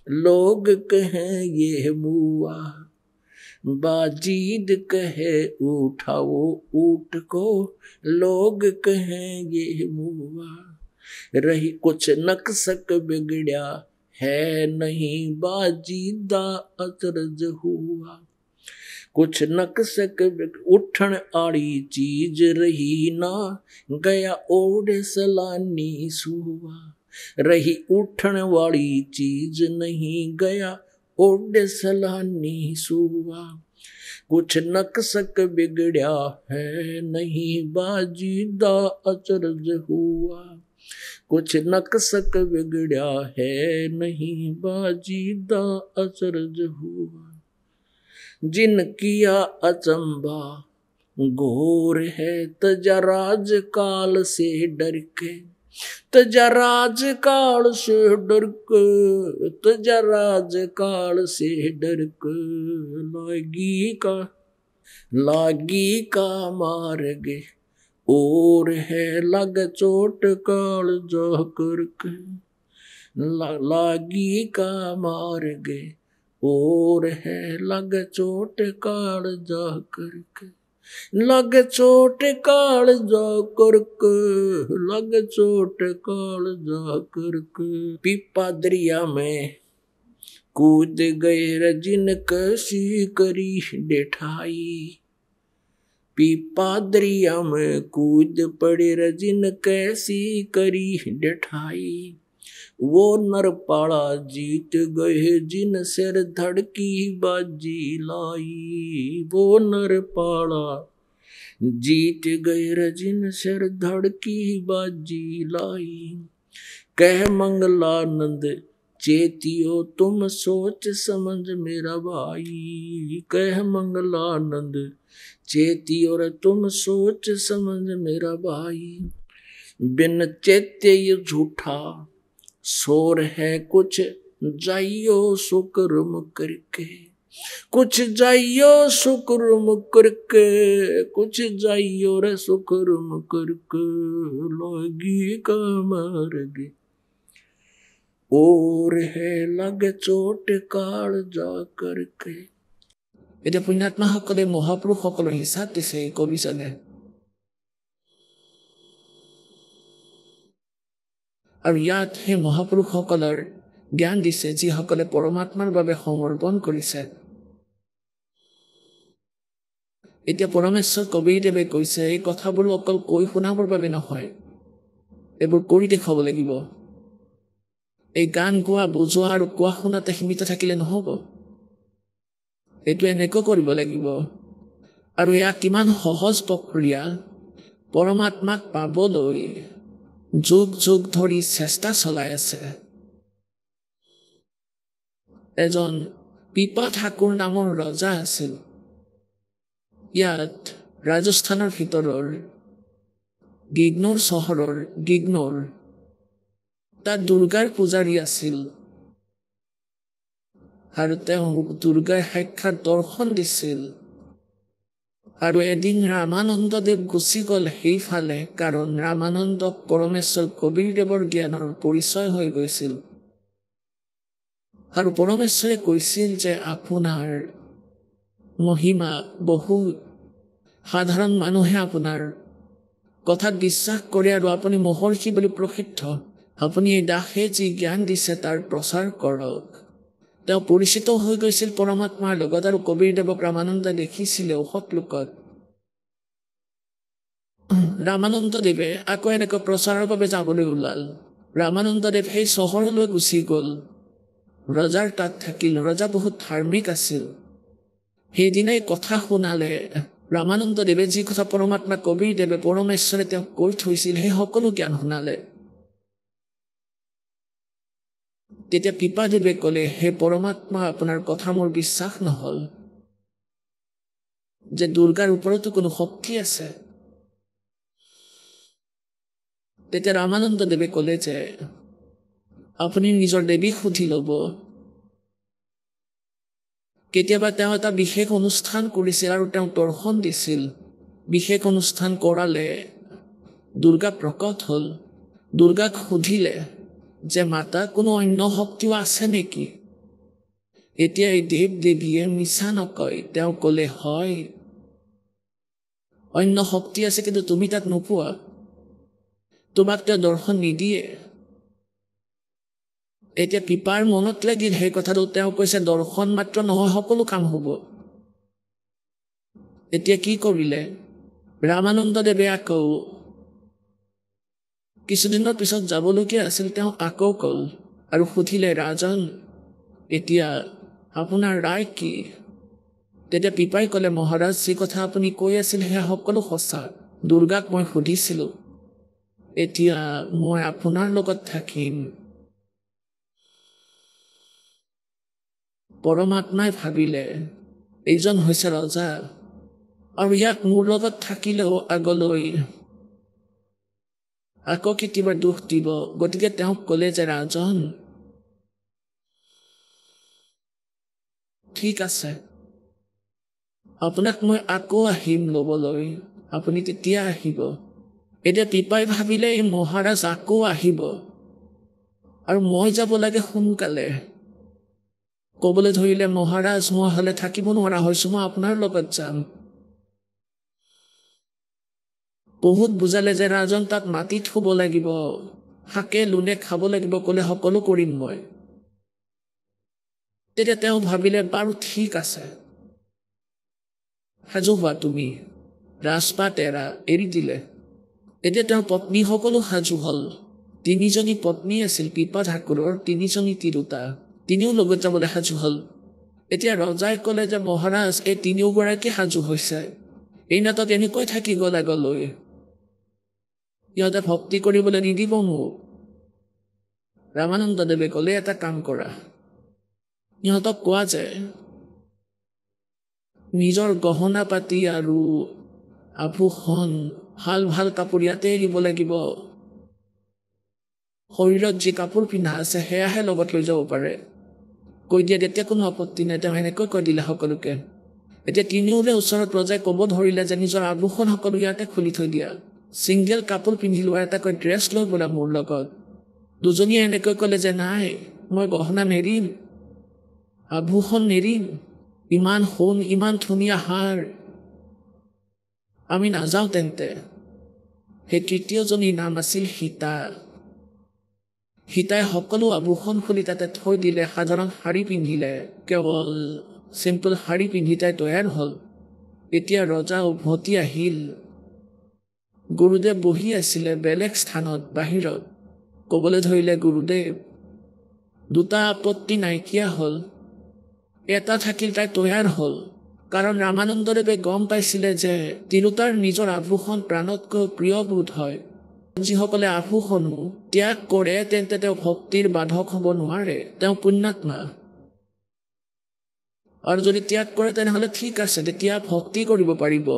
लोग कहें ये मुआ। बाजीद कहे उठाओ ऊंट को, लोग कहें ये मुआ। रही कुछ नक्सक बिगड़या है नहीं, बाजीदा अचरज हुआ। कुछ नक्सक उठन आड़ी चीज रही ना, गया ओढ़े सलानी सुआ। रही उठन वाली चीज नहीं, गया ओढ़े सलानी सुआ। कुछ नक्सक बिगड़या है नहीं, बाजीदा अचरज हुआ। कुछ नक्सक बिगड़या है नहीं, बाजीदा अचरज हुआ। जिन किया अचंबा घोर है, तजा राज काल से डर के। तजा राज काल से डर के, तजा राज काल से डर के। लागी का मार गे और है, लग चोट काल जा करके। लागी का मार गे और है, लग चोट काल जा करके। लग चोट काल जा करके, लग चोट काल जा करके। पीपा दरिया में कूद गए रजिन कसी करी डेठाई। पीपा दरिया में कूद पड़े रजिन कैसी करी डेठाई। वो नरपाड़ा जीत गए जिन सिर धड़की बाजी लाई। वो नरपाड़ा जीत गए रजिन सिर धड़की बाजी लाई। कह मंगलानंद चेतियो तुम सोच समझ मेरा भाई। कह मंगलानंद चेतियो रे तुम सोच समझ मेरा भाई। बिन चेत्य ये झूठा शोर है, कुछ जाइयो सुकर्म करके। कुछ जाइयो सुकर्म करके, कुछ जाइयो रे सुकर्म करके। लगी का मार्ग और है, लग चोट काल जा करके। এতিয়া পুণ্যাত্মাসকলে মহাপুৰুষসকলৰ হিচাপ দিছে এই কবিজনে। আৰু ইয়াত সেই মহাপুৰুষসকলৰ জ্ঞান দিছে যিসকলে পৰমাত্মাৰ বাবে সমৰ্পণ কৰিছে। এতিয়া পৰমেশ্বৰ কবিৰদেৱে কৈছে এই কথাবোৰ অকল কৈ শুনাবৰ বাবে নহয়, এইবোৰ কৰি দেখুৱাব লাগিব। এই গান গোৱা বুজোৱা আৰু কোৱা শুনাতে সীমিত থাকিলে নহ'ব, এইটো এনেকৈ কৰিব লাগিব। আৰু এয়া কিমান সহজ প্ৰক্ৰিয়া, পৰমাত্মাক পাবলৈ যুগ যুগ ধৰি চেষ্টা চলাই আছে। এজন পিপা ঠাকুৰ নামৰ ৰজা আছিল। ইয়াত ৰাজস্থানৰ ভিতৰৰ গিগনৌৰ চহৰৰ গিগনৌৰ তাত দুৰ্গাৰ পূজাৰী আছিল। আৰু তেওঁ দুৰ্গাৰ সাক্ষাৎ দৰ্শন দিছিল। আৰু এদিন ৰামানন্দদেৱ গুচি গ'ল সেইফালে, কাৰণ ৰামানন্দক পৰমেশ্বৰ কবিৰদেৱৰ জ্ঞানৰ পৰিচয় হৈ গৈছিল। আৰু পৰমেশ্বৰে কৈছিল যে আপোনাৰ মহিমা বহু সাধাৰণ মানুহে আপোনাৰ কথাত বিশ্বাস কৰে আৰু আপুনি মহৰ্ষি বুলি প্ৰসিদ্ধ। আপুনি এই দাসে যি জ্ঞান দিছে তাৰ প্ৰচাৰ কৰক। তেওঁ পৰিচিত হৈ গৈছিল পৰমাত্মাৰ লগত। আৰু কবিৰদেৱক ৰামানন্দে দেখিছিলে ঔষধ লোকত। ৰামানন্দদেৱে আকৌ এনেকৈ প্ৰচাৰৰ বাবে যাবলৈ ওলাল। ৰামানন্দদেৱ সেই চহৰলৈ গুচি গ'ল, ৰজাৰ তাত থাকিল। ৰজা বহুত ধাৰ্মিক আছিল। সেইদিনাই কথা শুনালে ৰামানন্দদেৱে যি কথা পৰমাত্মা কবিৰদেৱে পৰমেশ্বৰে তেওঁক কৈ থৈছিল সেই সকলো জ্ঞান শুনালে। তেতিয়া পিপাদেৱে ক'লে, হে পৰমাত্মা, আপোনাৰ কথা মোৰ বিশ্বাস নহ'ল যে দুৰ্গাৰ ওপৰতো কোনো শক্তি আছে। তেতিয়া ৰামানন্দদেৱে ক'লে যে আপুনি নিজৰ দেৱীক সুধি ল'ব। কেতিয়াবা তেওঁ এটা বিশেষ অনুষ্ঠান কৰিছিল আৰু তেওঁ দৰ্শন দিছিল। বিশেষ অনুষ্ঠান কৰালে দুৰ্গা প্ৰকট হ'ল। দুৰ্গাক সুধিলে যে মাতা কোনো অন্য শক্তিও আছে নেকি? এতিয়া এই দেৱ দেৱীয়ে মিছা নকয়, তেওঁ ক'লে হয় অন্য শক্তি আছে, কিন্তু তুমি তাক নোপোৱা, তোমাক তেওঁ দৰ্শন নিদিয়ে। এতিয়া পিপাৰ মনত লাগিল সেই কথাটো। তেওঁ কৈছে দৰ্শন মাত্ৰ নহয়, সকলো কাম হ'ব। এতিয়া কি কৰিলে? ৰামানন্দদেৱে আকৌ কিছুদিনৰ পিছত যাবলগীয়া আছিল, তেওঁ আকৌ গ'ল আৰু সুধিলে ৰাজন এতিয়া আপোনাৰ ৰায় কি? তেতিয়া পিপাই ক'লে মহাৰাজ, যি কথা আপুনি কৈ আছিল সেয়া সকলো সঁচা। দুৰ্গাক মই সুধিছিলোঁ, এতিয়া মই আপোনাৰ লগত থাকিম। পৰমাত্মাই ভাবিলে এইজন হৈছে ৰজা আৰু ইয়াক মোৰ লগত থাকিলেও আগলৈ আকৌ কেতিয়াবা দুখ দিব। গতিকে তেওঁক ক'লে যে ৰাজন ঠিক আছে, আপোনাক মই আকৌ আহিম ল'বলৈ, আপুনি তেতিয়া আহিব। এতিয়া পিপাই ভাবিলে এই মহাৰাজ আকৌ আহিব আৰু মই যাব লাগে সোনকালে। ক'বলৈ ধৰিলে মহাৰাজ মই হ'লে থাকিব নোৱাৰা হৈছোঁ, মই আপোনাৰ লগত যাম। বহুত বুজালে যে ৰাজন তাক মাটিত শুব লাগিব, শাকে লোনে খাব লাগিব, ক'লে সকলো কৰিম মই। তেতিয়া তেওঁ ভাবিলে বাৰু ঠিক আছে, সাজু হোৱা তুমি। ৰাজপাট এৰি দিলে। এতিয়া তেওঁৰ পত্নী সকলো সাজু হ'ল। 3জনী পত্নী আছিল পিপা ঠাকুৰৰ, 3জনী তিৰোতা, তিনিও লগত যাবলৈ সাজু হ'ল। এতিয়া ৰজাই ক'লে যে মহাৰাজ এই 3গৰাকী সাজু হৈছে, এই নাটত এনেকৈ থাকি গ'ল আগলৈ, ইহঁতে ভক্তি কৰিবলৈ নিদিব মোক। ৰামানন্দদেৱে ক'লে এটা কাম কৰা, ইহঁতক কোৱা যে নিজৰ গহনা পাতি আৰু আভূষণ ভাল ভাল কাপোৰ ইয়াতে এৰিব লাগিব, শৰীৰত যি কাপোৰ পিন্ধা আছে সেয়াহে লগত লৈ যাব পাৰে। কৈ দিয়ে তেতিয়া কোনো আপত্তি নাই। তেওঁ এনেকৈ কৈ দিলে সকলোকে। এতিয়া তিনিওৰে ওচৰত ৰজাই ক'ব ধৰিলে যে নিজৰ আভূষণ সকলো ইয়াতে খুলি থৈ দিয়া, ছিংগল কাপোৰ পিন্ধি লোৱা, এটাকৈ ড্ৰেছ লৈ বোলা মোৰ লগত। দুজনীয়ে এনেকৈ ক'লে যে নাই, মই গহনা নেৰিম, আভূষণ নেৰিম, ইমান সোণ ইমান ধুনীয়া হাৰ, আমি নাযাওঁ তেন্তে। সেই তৃতীয়জনীৰ নাম আছিল সীতা। সীতাই সকলো আভূষণ খুলি তাতে থৈ দিলে, সাধাৰণ শাৰী পিন্ধিলে, কেৱল চিম্পল শাৰী পিন্ধি তাই তৈয়াৰ হ'ল। এতিয়া ৰজা উভতি আহিল। গুৰুদেৱ বহি আছিলে বেলেগ স্থানত বাহিৰত। ক'বলৈ ধৰিলে গুৰুদেৱ, দুটা আপত্তি নাইকিয়া হ'ল, এটা থাকিল তাই তৈয়াৰ হ'ল। কাৰণ ৰামানন্দদেৱে গম পাইছিলে যে তিৰোতাৰ নিজৰ আভূষণ প্ৰাণতকৈ প্ৰিয় বোধ হয়। যিসকলে আভূষণো ত্যাগ কৰে তেন্তে তেওঁ ভক্তিৰ বাধক হ'ব নোৱাৰে, তেওঁ পুণ্যাত্মা। আৰু যদি ত্যাগ কৰে তেনেহ'লে ঠিক আছে, তেতিয়া ভক্তি কৰিব পাৰিব।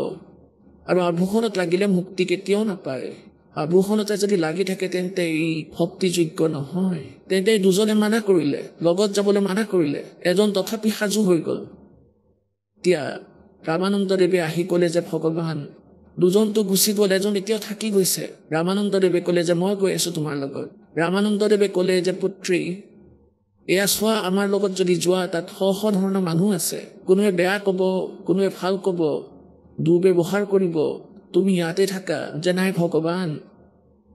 আৰু আভূষণত লাগিলে মুক্তি কেতিয়াও নাপায়। আভূষণতে যদি লাগি থাকে তেন্তে ই ভক্তিযোগ্য নহয়। তেন্তে দুজনে মানা কৰিলে, লগত যাবলৈ মানা কৰিলে, এজন তথাপি সাজু হৈ গ'ল। এতিয়া ৰামানন্দদেৱে আহি ক'লে যে ভগৱান, দুজনটো গুচি গ'ল, এজন এতিয়াও থাকি গৈছে। ৰামানন্দদেৱে ক'লে যে মই গৈ আছোঁ তোমাৰ লগত। ৰামানন্দদেৱে ক'লে যে পুত্ৰী, এয়া চোৱা, আমাৰ লগত যদি যোৱা তাত শ শ ধৰণৰ মানুহ আছে, কোনোৱে বেয়া ক'ব, কোনোৱে ভাল ক'ব, দুৰ্ব্যৱহাৰ কৰিব, তুমি ইয়াতে থাকা। যে নাই ভগৱান,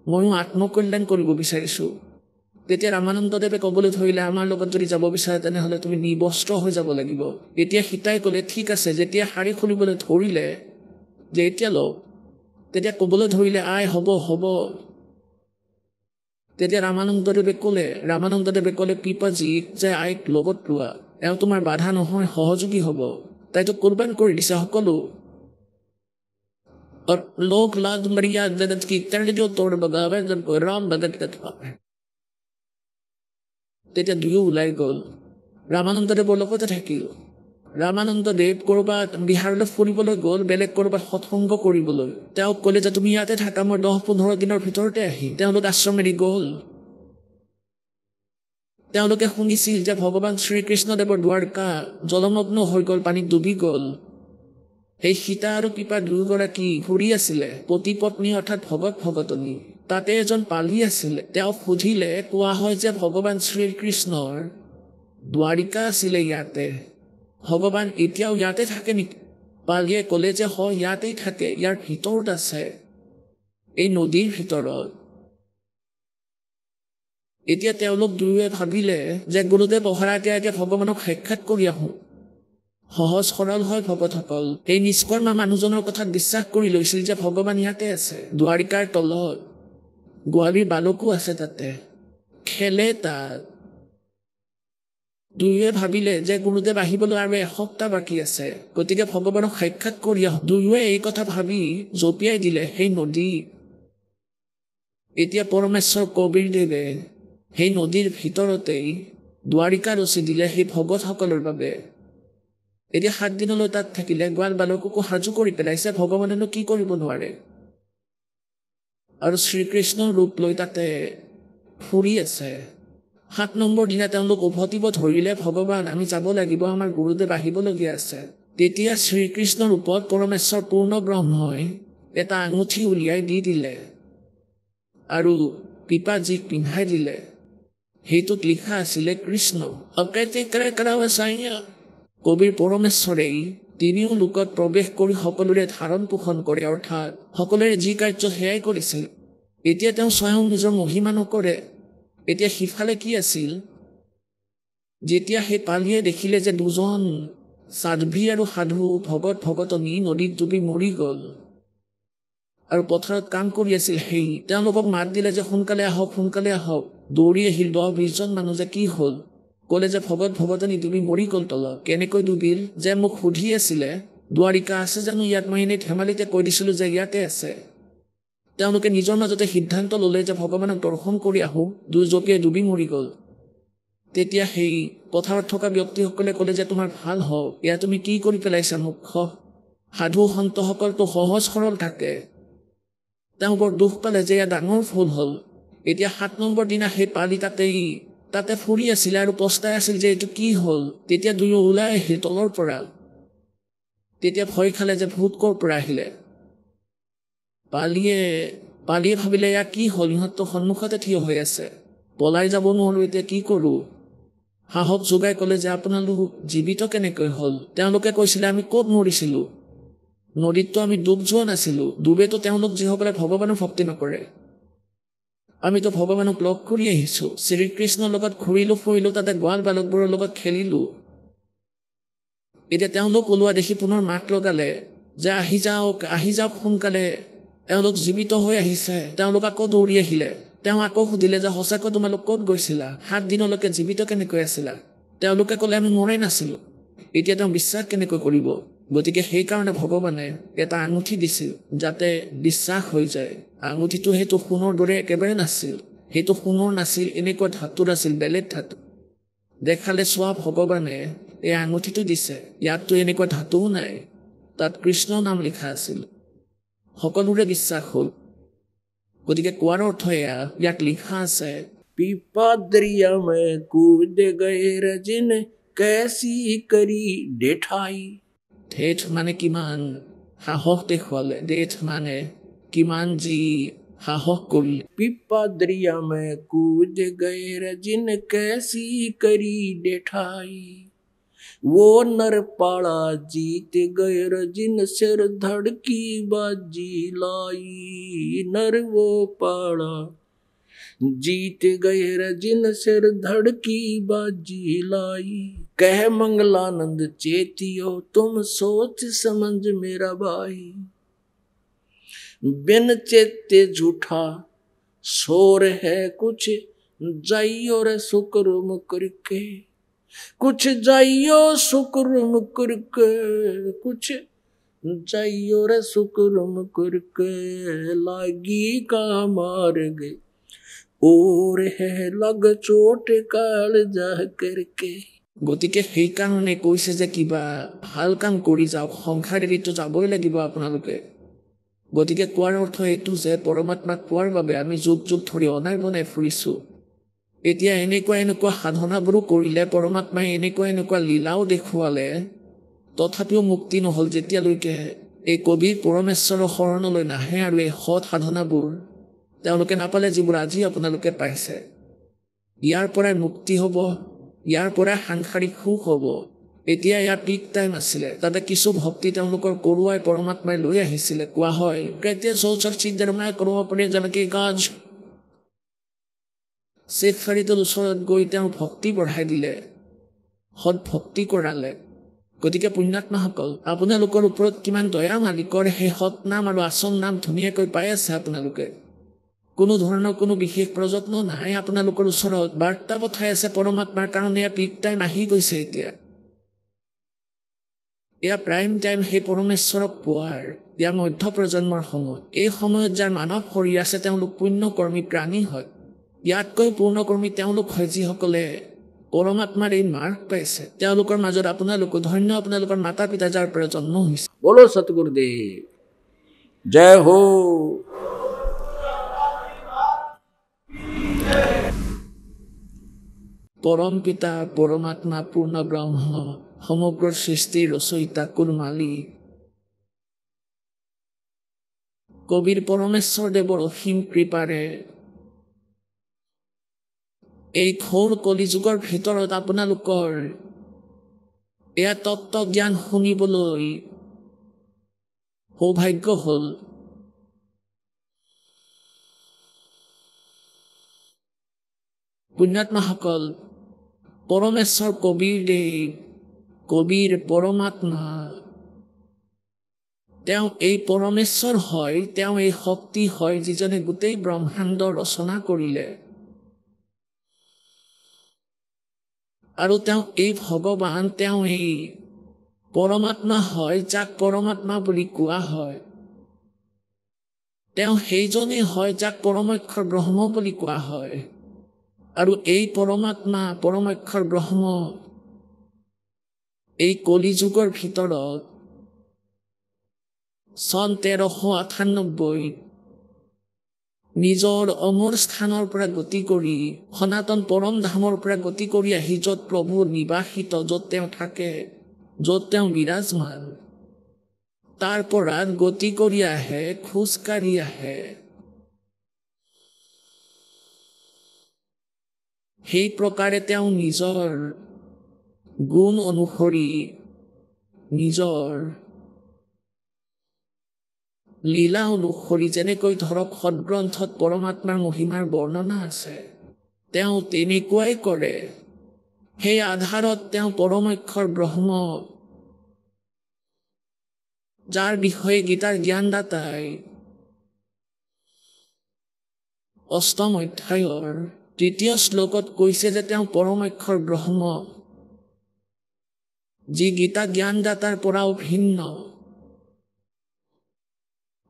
ময়ো আত্মকল্যাণ কৰিব বিচাৰিছোঁ। তেতিয়া ৰামানন্দদেৱে ক'বলৈ ধৰিলে আমাৰ লগত যদি যাব বিচাৰে তেনেহ'লে তুমি নিবস্ত্ৰ হৈ যাব লাগিব। এতিয়া সীতাই ক'লে ঠিক আছে। যেতিয়া শাৰী খুলিবলৈ ধৰিলে যে এতিয়া লওক, তেতিয়া ক'বলৈ ধৰিলে আই হ'ব হ'ব। তেতিয়া ৰামানন্দদেৱে ক'লে পিপাজীক যে আইক লগত লোৱা, এওঁ তোমাৰ বাধা নহয়, সহযোগী হ'ব। তাইতো কোৰবান কৰি দিছে সকলো। লোক লাজ মৰ্যাদা কি তেৰলিও তোৰ বগাবে ৰাম বদত। তেতিয়া দুয়ো ওলাই গ'ল। ৰামানন্দদেৱৰ লগতে থাকিল। ৰামানন্দদেৱ ক'ৰবাত বিহাৰলৈ ফুৰিবলৈ গ'ল, বেলেগ ক'ৰবাত সৎসংগ কৰিবলৈ। তেওঁক ক'লে যে তুমি ইয়াতে থাকা, মই 10-15 দিনৰ ভিতৰতে আহিম। তেওঁলোক আশ্ৰম এৰি গ'ল। তেওঁলোকে শুনিছিল যে ভগৱান শ্ৰীকৃষ্ণদেৱৰ দ্বাৰকা জলমগ্ন হৈ গ'ল, পানীত ডুবি গ'ল। সেই সীতা আৰু পিপা দুয়োগৰাকী ঘূৰি আছিলে, পতি পত্নী অৰ্থাৎ ভগতনী। তাতে এজন পালি আছিলে তেওঁ সুধিলে কোৱা হয় যে ভগৱান শ্ৰীকৃষ্ণৰ দ্বাৰিকা আছিলে ইয়াতে ভগৱান এতিয়াও ইয়াতে থাকে নেকি পালিয়ে ক'লে যে হয় ইয়াতেই থাকে ইয়াৰ ভিতৰত আছে এই নদীৰ ভিতৰত এতিয়া তেওঁলোক দুয়োৱে ভাবিলে যে গুৰুদেৱ অহা আগে ভগৱানক সাক্ষাৎ কৰি আহোঁ সহজ সৰল হয় ভকতসকল এই নিষ্কৰ্মা মানুহজনৰ কথাত বিশ্বাস কৰি লৈছিল যে ভগৱান ইয়াতে আছে দ্বাৰিকাৰ তলত গোৱালীৰ বালকো আছে তাতে খেলে তাত দুয়োৱে ভাবিলে যে গুৰুদেৱ আহিবলৈ আৰু এসপ্তাহ বাকী আছে গতিকে ভগৱানক সাক্ষাৎ কৰি আহোঁ দুয়োৱে এই কথা ভাবি জঁপিয়াই দিলে সেই নদী এতিয়া পৰমেশ্বৰ কবীৰদেৱে সেই নদীৰ ভিতৰতেই দ্বাৰিকা ৰচি দিলে সেই ভকতসকলৰ বাবে এতিয়া 7 দিনলৈ তাত থাকিলে গোৱাল বালককো সাজু কৰি পেলাইছে ভগৱানেনো কি কৰিব নোৱাৰে আৰু শ্ৰীকৃষ্ণৰ ৰূপ লৈ তাতে ফুৰি আছে 7 নম্বৰ দিনা তেওঁলোক উভতিব ধৰিলে ভগৱান আমি যাব লাগিব আমাৰ গুৰুদেৱ আহিবলগীয়া আছে তেতিয়া শ্ৰীকৃষ্ণৰ ওপৰত পৰমেশ্বৰ পূৰ্ণ ব্ৰহ্মই এটা আঙুঠি উলিয়াই দি দিলে আৰু পিপাজীক পিন্ধাই দিলে সেইটোত লিখা আছিলে কৃষ্ণ কবিৰ পৰমেশ্বৰেই তিনিও লোকত প্ৰৱেশ কৰি সকলোৰে ধাৰণ পোষণ কৰে অৰ্থাৎ সকলোৰে যি কাৰ্য সেয়াই কৰিছিল এতিয়া তেওঁ স্বয়ং নিজৰ মহিমা নকৰে এতিয়া সিফালে কি আছিল যেতিয়া সেই পালিয়ে দেখিলে যে দুজন সাধৱী আৰু সাধু ভগতনী নদীত ডুবি মৰি গ'ল আৰু পথাৰত কাম কৰি আছিল সেই তেওঁলোকক মাত দিলে যে সোনকালে আহক দৌৰি আহিল 10-20 জন মানুহ যে কি হ'ল ক'লে যে ভগতনী ডুবি মৰি গ'ল তলত কেনেকৈ ডুবিল যে মোক সুধি আছিলে দ্বাৰিকা আছে জানো ইয়াত মই এনেই ধেমালিতে কৈ দিছিলোঁ যে ইয়াতে আছে তেওঁলোকে নিজৰ মাজতে সিদ্ধান্ত ল'লে যে ভগৱানক দৰ্শন কৰি আহোঁ দুজপিয়ে ডুবি মৰি গ'ল তেতিয়া সেই পথাৰত থকা ব্যক্তিসকলে ক'লে যে তোমাৰ ভাল হওক এয়া তুমি কি কৰি পেলাইছা মুখ্য সাধু সন্তসকলতো সহজ সৰল থাকে তেওঁ বৰ দুখ পালে যে এয়া ডাঙৰ ভুল হ'ল এতিয়া 7 নম্বৰ দিনা সেই পালি তাতে ফুৰি আছিল আৰু পস্তাই আছিল যে এইটো কি হ'ল তেতিয়া দুয়ো ওলাই আহিল তলৰ পৰা তেতিয়া ভয় খালে যে ভূত ক'ৰ পৰা আহিলে পালিয়ে ভাবিলে এয়া কি হ'ল ইহঁততো সন্মুখতে থিয় হৈ আছে পলাই যাব নোৱাৰোঁ এতিয়া কি কৰোঁ সাহস যোগাই ক'লে যে আপোনালোক জীৱিত কেনেকৈ হ'ল তেওঁলোকে কৈছিলে আমি ক'ত মৰিছিলোঁ নদীততো আমি ডুব যোৱা নাছিলোঁ ডুবেতো তেওঁলোক যিসকলে ভগৱানৰ ভক্তি নকৰে আমিতো ভগৱানক লগ কৰি আহিছোঁ শ্ৰীকৃষ্ণৰ লগত ঘূৰিলোঁ ফুৰিলোঁ তাতে গোৱাল বালকবোৰৰ লগত খেলিলোঁ এতিয়া তেওঁলোক ওলোৱা দেখি পুনৰ মাত লগালে যে আহি যাওক সোনকালে তেওঁলোক জীৱিত হৈ আহিছে তেওঁলোক আকৌ দৌৰি আহিলে তেওঁ আকৌ সুধিলে যে সঁচাকৈ তোমালোক ক'ত গৈছিলা 7 দিনলৈকে জীৱিত কেনেকৈ আছিলা তেওঁলোকে ক'লে আমি মৰাই নাছিলোঁ এতিয়া তেওঁ বিশ্বাস কেনেকৈ কৰিব গতিকে সেইকাৰণে ভগৱানে এটা আঙুঠি দিছিল যাতে বিশ্বাস হৈ যায় আঙুঠিটো সেইটো সোণৰ দৰে একেবাৰে নাছিল সেইটো সোণৰ নাছিল এনেকুৱা ধাতুৰ আছিল বেলেগ ধাতু দেখালে চোৱা ভগৱানে এই আঙুঠিটো দিছে ইয়াততো এনেকুৱা ধাতুও নাই তাত কৃষ্ণ নাম লিখা আছিল সকলোৰে বিশ্বাস হ'ল গতিকে কোৱাৰ অৰ্থ এয়া ইয়াত লিখা আছে पीपा दरिया में कूद गए रजन कैसी करी डेठाई ঠেঠ মানে কিমান সাহস দেখুৱালে ডেঠ মানে কিমান যি সাহস কৰিলে पीपा दरिया में कूद गए रजन कैसी करी डेठाई वो नर पाड़ा जीत गए रजन सिर धड़की बाजी लाई नर वो पाड़ा जीत गए रजन सिर धड़की बाजी लाई कह मंगलानंद चेतियो तुम सोच समझ मेरा भाई बिन चेते झूठा शोर है कुछ जाइयो रे शुक्र मुकर के कुछ जाइयो शुक्र मुकर के कुछ जाइयो रे शुक्र मुकर के लागी का मार गए और है लग चोट काल जा करके গতিকে সেইকাৰণে কৈছে যে কিবা ভাল কাম কৰি যাওক সংসাৰ এৰিতো যাবই লাগিব আপোনালোকে গতিকে কোৱাৰ অৰ্থ এইটো যে পৰমাত্মাক পোৱাৰ বাবে আমি যুগ ধৰি অনাই বনাই ফুৰিছোঁ এতিয়া এনেকুৱা সাধনাবোৰো কৰিলে পৰমাত্মাই এনেকুৱা লীলাও দেখুৱালে তথাপিও মুক্তি নহ'ল যেতিয়ালৈকে এই কবিৰ পৰমেশ্বৰৰ শৰণলৈ নাহে আৰু এই সৎ সাধনাবোৰ তেওঁলোকে নাপালে যিবোৰ আজি আপোনালোকে পাইছে। ইয়াৰ পৰাই মুক্তি হ'ব, ইয়াৰ পৰাই সাংসাৰিক সুখ হ'ব। এতিয়া ইয়াৰ পিক টাইম আছিলে, তাতে কিছু ভক্তি তেওঁলোকৰ কৰোৱাই পৰমাত্মাই লৈ আহিছিলে। কোৱা হয় কেতিয়া চৌচৰ চিন্তাই কৰিব পাৰি যেনেকৈ গাজ চেফাৰিটোৰ ওচৰত গৈ তেওঁ ভক্তি বঢ়াই দিলে, সৎ ভক্তি কৰালে। গতিকে পুণ্যাত্মাসকল, আপোনালোকৰ ওপৰত কিমান দয়া মালিকৰ সেই সৎ নাম আৰু আচল নাম ধুনীয়াকৈ পাই আছে আপোনালোকে। কোনো ধৰণৰ কোনো বিশেষ প্ৰযত্ন নাই, আপোনালোকৰ ওচৰত বাৰ্তা পঠাই আছে পৰমাত্মাৰ কাৰণে। এয়া পিক টাইম আহি গৈছে। এতিয়া এয়া প্ৰাইম টাইম সেই পৰমেশ্বৰক পোৱাৰ, এয়া মধ্য প্ৰজন্মৰ সময়। এই সময়ত যাৰ মানৱ শৰীৰ আছে তেওঁলোক পুণ্যকৰ্মী প্ৰাণী হয়। ইয়াতকৈ পূৰ্ণকৰ্মী তেওঁলোক হয় যিসকলে পৰমাত্মাৰ এই মাৰ্গ পাইছে। তেওঁলোকৰ মাজত আপোনালোকো ধন্য, আপোনালোকৰ মাতা পিতা যাৰ পৰা জন্ম হৈছে। बोलो सतगुरुदेव जय हो। পৰম পিতা পৰমাত্মা পূৰ্ণ ব্ৰহ্ম সমগ্ৰ সৃষ্টিৰ ৰচয়িতা কুল মালিক কবিৰ পৰমেশ্বৰ দেৱৰ অসীম কৃপাৰে এই ঘোৰ কলিযুগৰ ভিতৰত আপোনালোকৰ এয়া তত্ত্ব জ্ঞান শুনিবলৈ সৌভাগ্য হ'ল। পুণ্যাত্মাসকল, পৰমেশ্বৰ কবিৰ দেৱ, কবিৰ পৰমাত্মা, তেওঁ এই পৰমেশ্বৰ হয়, তেওঁ এই শক্তি হয় যিজনে গোটেই ব্ৰহ্মাণ্ড ৰচনা কৰিলে। আৰু তেওঁ এই ভগৱান, তেওঁ এই পৰমাত্মা হয় যাক পৰমাত্মা বুলি কোৱা হয়। তেওঁ সেইজনেই হয় যাক পৰমক্ষৰ ব্ৰহ্ম বুলি কোৱা হয়। আৰু এই পৰমাত্মা পৰমক্ষৰ ব্ৰহ্ম এই কলিযুগৰ ভিতৰত চন 1398 নিজৰ অমৰ স্থানৰ পৰা গতি কৰি সনাতন পৰম ধামৰ পৰা গতি কৰি আহি য'ত প্ৰভু নিবাসিত, য'ত তেওঁ থাকে, য'ত তেওঁ বিৰাজমান, তাৰ পৰা গতি কৰি আহে, খোজকাঢ়ি আহে। সেই প্ৰকাৰে তেওঁ নিজৰ গুণ অনুসৰি, নিজৰ লীলা অনুসৰি, যেনেকৈ ধৰক সদগ্ৰন্থত পৰমাত্মাৰ মহিমাৰ বৰ্ণনা আছে, তেওঁ তেনেকুৱাই কৰে। সেই আধাৰত তেওঁ পৰমক্ষৰ ব্ৰহ্ম, যাৰ বিষয়ে গীতাৰ জ্ঞানদাতাই অষ্টম অধ্যায়ৰ 3য় শ্লোকত কৈছে যে তেওঁ পৰমক্ষৰ ব্ৰহ্ম, যি গীতা জ্ঞানদাতাৰ পৰাও ভিন্ন।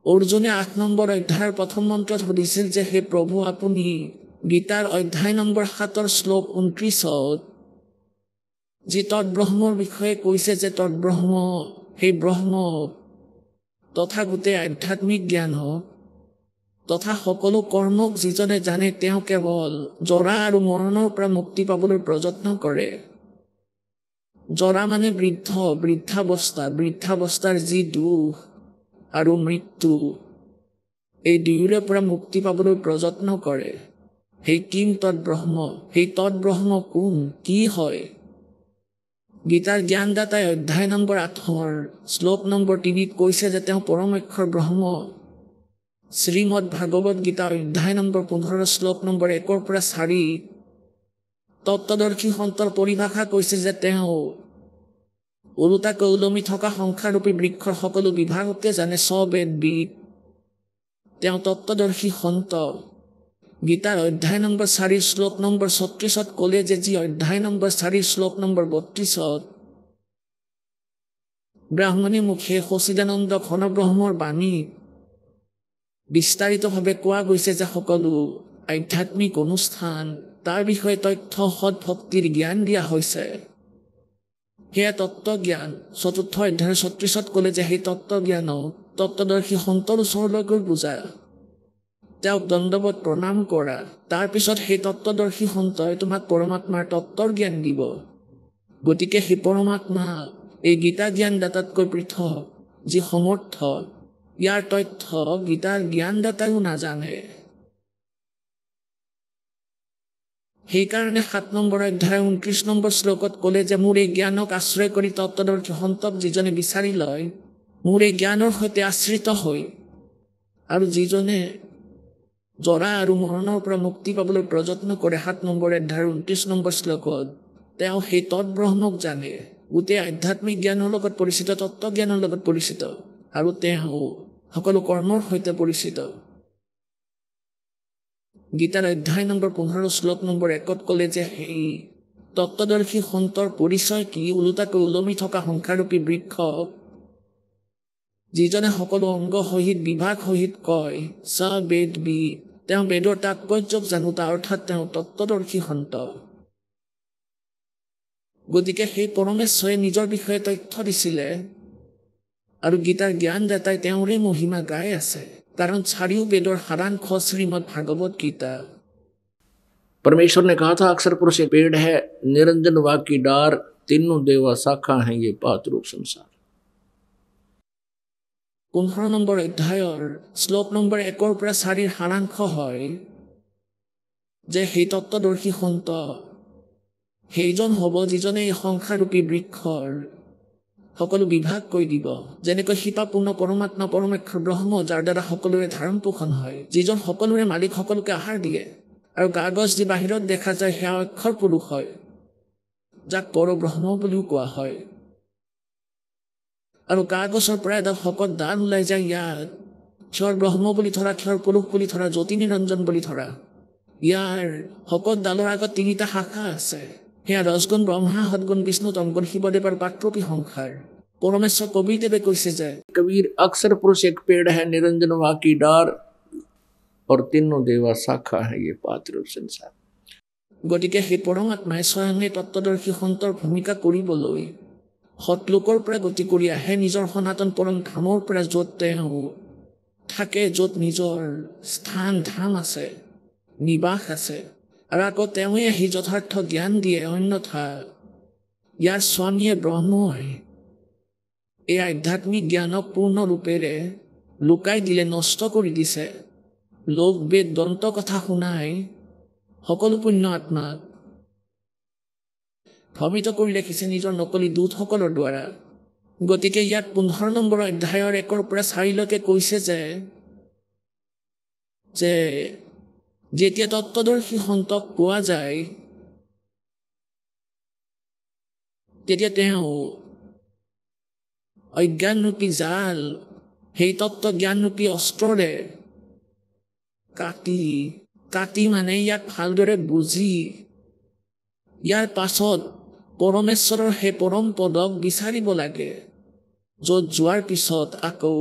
অৰ্জুনে 8 নম্বৰ অধ্যায়ৰ প্ৰথম মন্ত্ৰত সুধিছিল যে হে প্ৰভু, আপুনি গীতাৰ অধ্যায় নম্বৰ 7 শ্লোক 29ত যি তৎব্ৰহ্মৰ বিষয়ে কৈছে যে তৎব্ৰহ্ম, সেই ব্ৰহ্ম তথা গোটেই আধ্যাত্মিক জ্ঞানক তথা সকলো কৰ্মক যিজনে জানে, তেওঁ কেৱল জৰা আৰু মৰণৰ পৰা মুক্তি পাবলৈ প্ৰযত্ন কৰে। জৰা মানে বৃদ্ধ, বৃদ্ধাৱস্থা, বৃদ্ধাৱস্থাৰ যি দুখ আৰু মৃত্যু, এই দুয়োৰে পৰা মুক্তি পাবলৈ প্ৰযত্ন কৰে। সেই কিং তৎব্ৰহ্ম, সেই তৎব্ৰহ্ম কোন, কি হয়? গীতাৰ জ্ঞানদাতাই অধ্যায় নম্বৰ 8 শ্লোক নম্বৰ 3 কৈছে যে তেওঁ পৰমক্ষৰ ব্ৰহ্ম। শ্ৰীমদ ভাগৱত গীতা অধ্যায় নম্বৰ 15 শ্লোক নম্বৰ 1 পৰা 4 তত্ত্বদৰ্শী সন্তৰ পৰিভাষা কৈছে যে তেওঁ ওলোটাকৈ ওলমি থকা সংসাৰৰূপী বৃক্ষৰ সকলো বিভাগকে জানে, স্ববেদবিদ। তেওঁ তত্ত্বদৰ্শী সন্ত। গীতাৰ অধ্যায় নম্বৰ 4 শ্লোক নম্বৰ 36ত ক'লে যে যি অধ্যায় নম্বৰ 4 শ্লোক নম্বৰ 32ত ব্ৰাহ্মণী মুখে সচিদানন্দ ঘন ব্ৰহ্মৰ বাণী বিস্তাৰিতভাৱে কোৱা গৈছে যে সকলো আধ্যাত্মিক অনুষ্ঠান, তাৰ বিষয়ে তথ্য সৎভক্তিৰ জ্ঞান দিয়া হৈছে। সেয়া তত্ত্বজ্ঞান। 4ৰ্থ অধ্যায়ৰ 36ত ক'লে যে সেই তত্ত্বজ্ঞানক তত্ত্বদৰ্শী সন্তৰ ওচৰলৈ গৈ বুজা, তেওঁক দণ্ডৱত প্ৰণাম কৰা, তাৰপিছত সেই তত্ত্বদৰ্শী সন্তই তোমাক পৰমাত্মাৰ তত্ত্বৰ জ্ঞান দিব। গতিকে সেই পৰমাত্মা এই গীতা জ্ঞানদাতাতকৈ পৃথক, যি সমৰ্থ, ইয়াৰ তথ্য গীতাৰ জ্ঞানদাতায়ো নাজানে। সেইকাৰণে 7 নম্বৰ অধ্যায় 29 নম্বৰ শ্লোকত ক'লে যে মোৰ এই জ্ঞানক আশ্ৰয় কৰি তত্ত্বদৰ্শী সন্তক যিজনে বিচাৰি লয়, মোৰ এই জ্ঞানৰ সৈতে আশ্ৰিত হৈ আৰু যিজনে জৰা আৰু মৰণৰ পৰা মুক্তি পাবলৈ প্ৰযত্ন কৰে, 7 নম্বৰ অধ্যায়ৰ 29 নম্বৰ শ্লোকত তেওঁ সেই তৎব্ৰহ্মক জানে, গোটেই আধ্যাত্মিক জ্ঞানৰ লগত পৰিচিত, তত্ত্বজ্ঞানৰ লগত পৰিচিত, আৰু তেওঁ সকলো কৰ্মৰ সৈতে পৰিচিত। গীতাৰ অধ্যায় নম্বৰ 15 শ্লোক নম্বৰ 1 ক'লে যে সেই তত্ত্বদৰ্শী সন্তৰ পৰিচয় কি? ওলোটাকৈ ওলমি থকা সংসাৰৰূপী বৃক্ষ, যিজনে সকলো অংগ সহিত বিভাগ সহিত কয় স বেদবি, তেওঁ বেদৰ তাৎপৰ্যক জানোতা, অৰ্থাৎ তেওঁ তত্ত্বদৰ্শী সন্ত। গতিকে সেই পৰমেশ্বৰে নিজৰ বিষয়ে তথ্য দিছিলে আৰু গীতাৰ জ্ঞানদাতাই তেওঁৰে মহিমা গাই আছে, कारण चारियों वेदों हरांख श्रीमद् भागवत गीता। परमेश्वर ने कहा था अक्षर पुरुष एक पेड़ है, निरंजन वाक की डार, तीनों देवा शाखा हैं, ये पात रूप संसार। 15 নম্বৰ অধ্যায়ৰ শ্লোক নম্বৰ 1 পৰা 4 সাৰাংশ হয় যে সেই তত্ত্বদৰ্শী সন্ত সেইজন হ'ব যিজনে এই সংসাৰৰূপী বৃক্ষৰ সকলো বিভাগ কৰি দিব, যেনেকৈ শিপাপূৰ্ণ পৰমাত্মা পৰমেশ্বৰ ব্ৰহ্ম, যাৰ দ্বাৰা সকলোৰে ধাৰণ পোষণ হয়, যিজন সকলোৰে মালিক, সকলোকে আহাৰ দিয়ে, আৰু কাগজ যি বাহিৰত দেখা যায় সেয়া অক্ষৰ পুৰুষ হয়, যাক পৰব্ৰহ্ম বুলিও কোৱা হয়। আৰু কাগজৰ পৰা এডাল শকত ডাল ওলাই যায়, ইয়াত ক্ষৰ ব্ৰহ্ম বুলি ধৰা, ক্ষৰ পুৰুষ বুলি ধৰা, জ্যোতি নিৰঞ্জন বুলি ধৰা। ইয়াৰ শকত ডালৰ আগত 3টা শাখা আছে, সেয়া ৰজগুণ ব্ৰহ্মা, সদগুণ বিষ্ণু, তমগুণ শিৱদেৱ আৰু পাত্ৰপী সংসাৰ। পৰমেশ্বৰ কবিৰদেৱে কৈছে যে कबीर अक्षर पुरुष एक पेड़ है, निरंजन वाक की डार, और तीनों देवा शाखा है, ये पात रूप संसार। গতিকে সেই পৰমাত্মাই স্বয়ং তত্ত্বদৰ্শী সন্তৰ ভূমিকা কৰিবলৈ সৎলোকৰ পৰা গতি কৰি আহে নিজৰ সনাতন পৰম ধামৰ পৰা, য'ত তেওঁ থাকে, য'ত নিজৰ স্থান ধাম আছে, নিবাস আছে, আৰু আকৌ তেওঁৱে আহি যথাৰ্থ জ্ঞান দিয়ে, অন্যথা ইয়াৰ স্বামীয়ে ব্ৰহ্মই এই আধ্যাত্মিক জ্ঞানক পূৰ্ণৰূপেৰে লুকাই দিলে, নষ্ট কৰি দিছে। লোক বেদ দন্ত কথা শুনাই সকলো পুণ্য আত্মাক ভ্ৰমিত কৰি ৰাখিছে নিজৰ নকলি দূতসকলৰ দ্বাৰা। গতিকে ইয়াত 15 নম্বৰ অধ্যায়ৰ 1 পৰা 4লৈকে কৈছে যে যেতিয়া তত্ত্বদৰ্শী সন্তক পোৱা যায়, তেতিয়া তেওঁ অজ্ঞানৰূপী জাল সেই তত্ত্ব জ্ঞানৰূপী অস্ত্ৰৰে কাটি মানে ইয়াক ভালদৰে বুজি, ইয়াৰ পাছত পৰমেশ্বৰৰ সেই পৰম পদক বিচাৰিব লাগে, য'ত যোৱাৰ পিছত আকৌ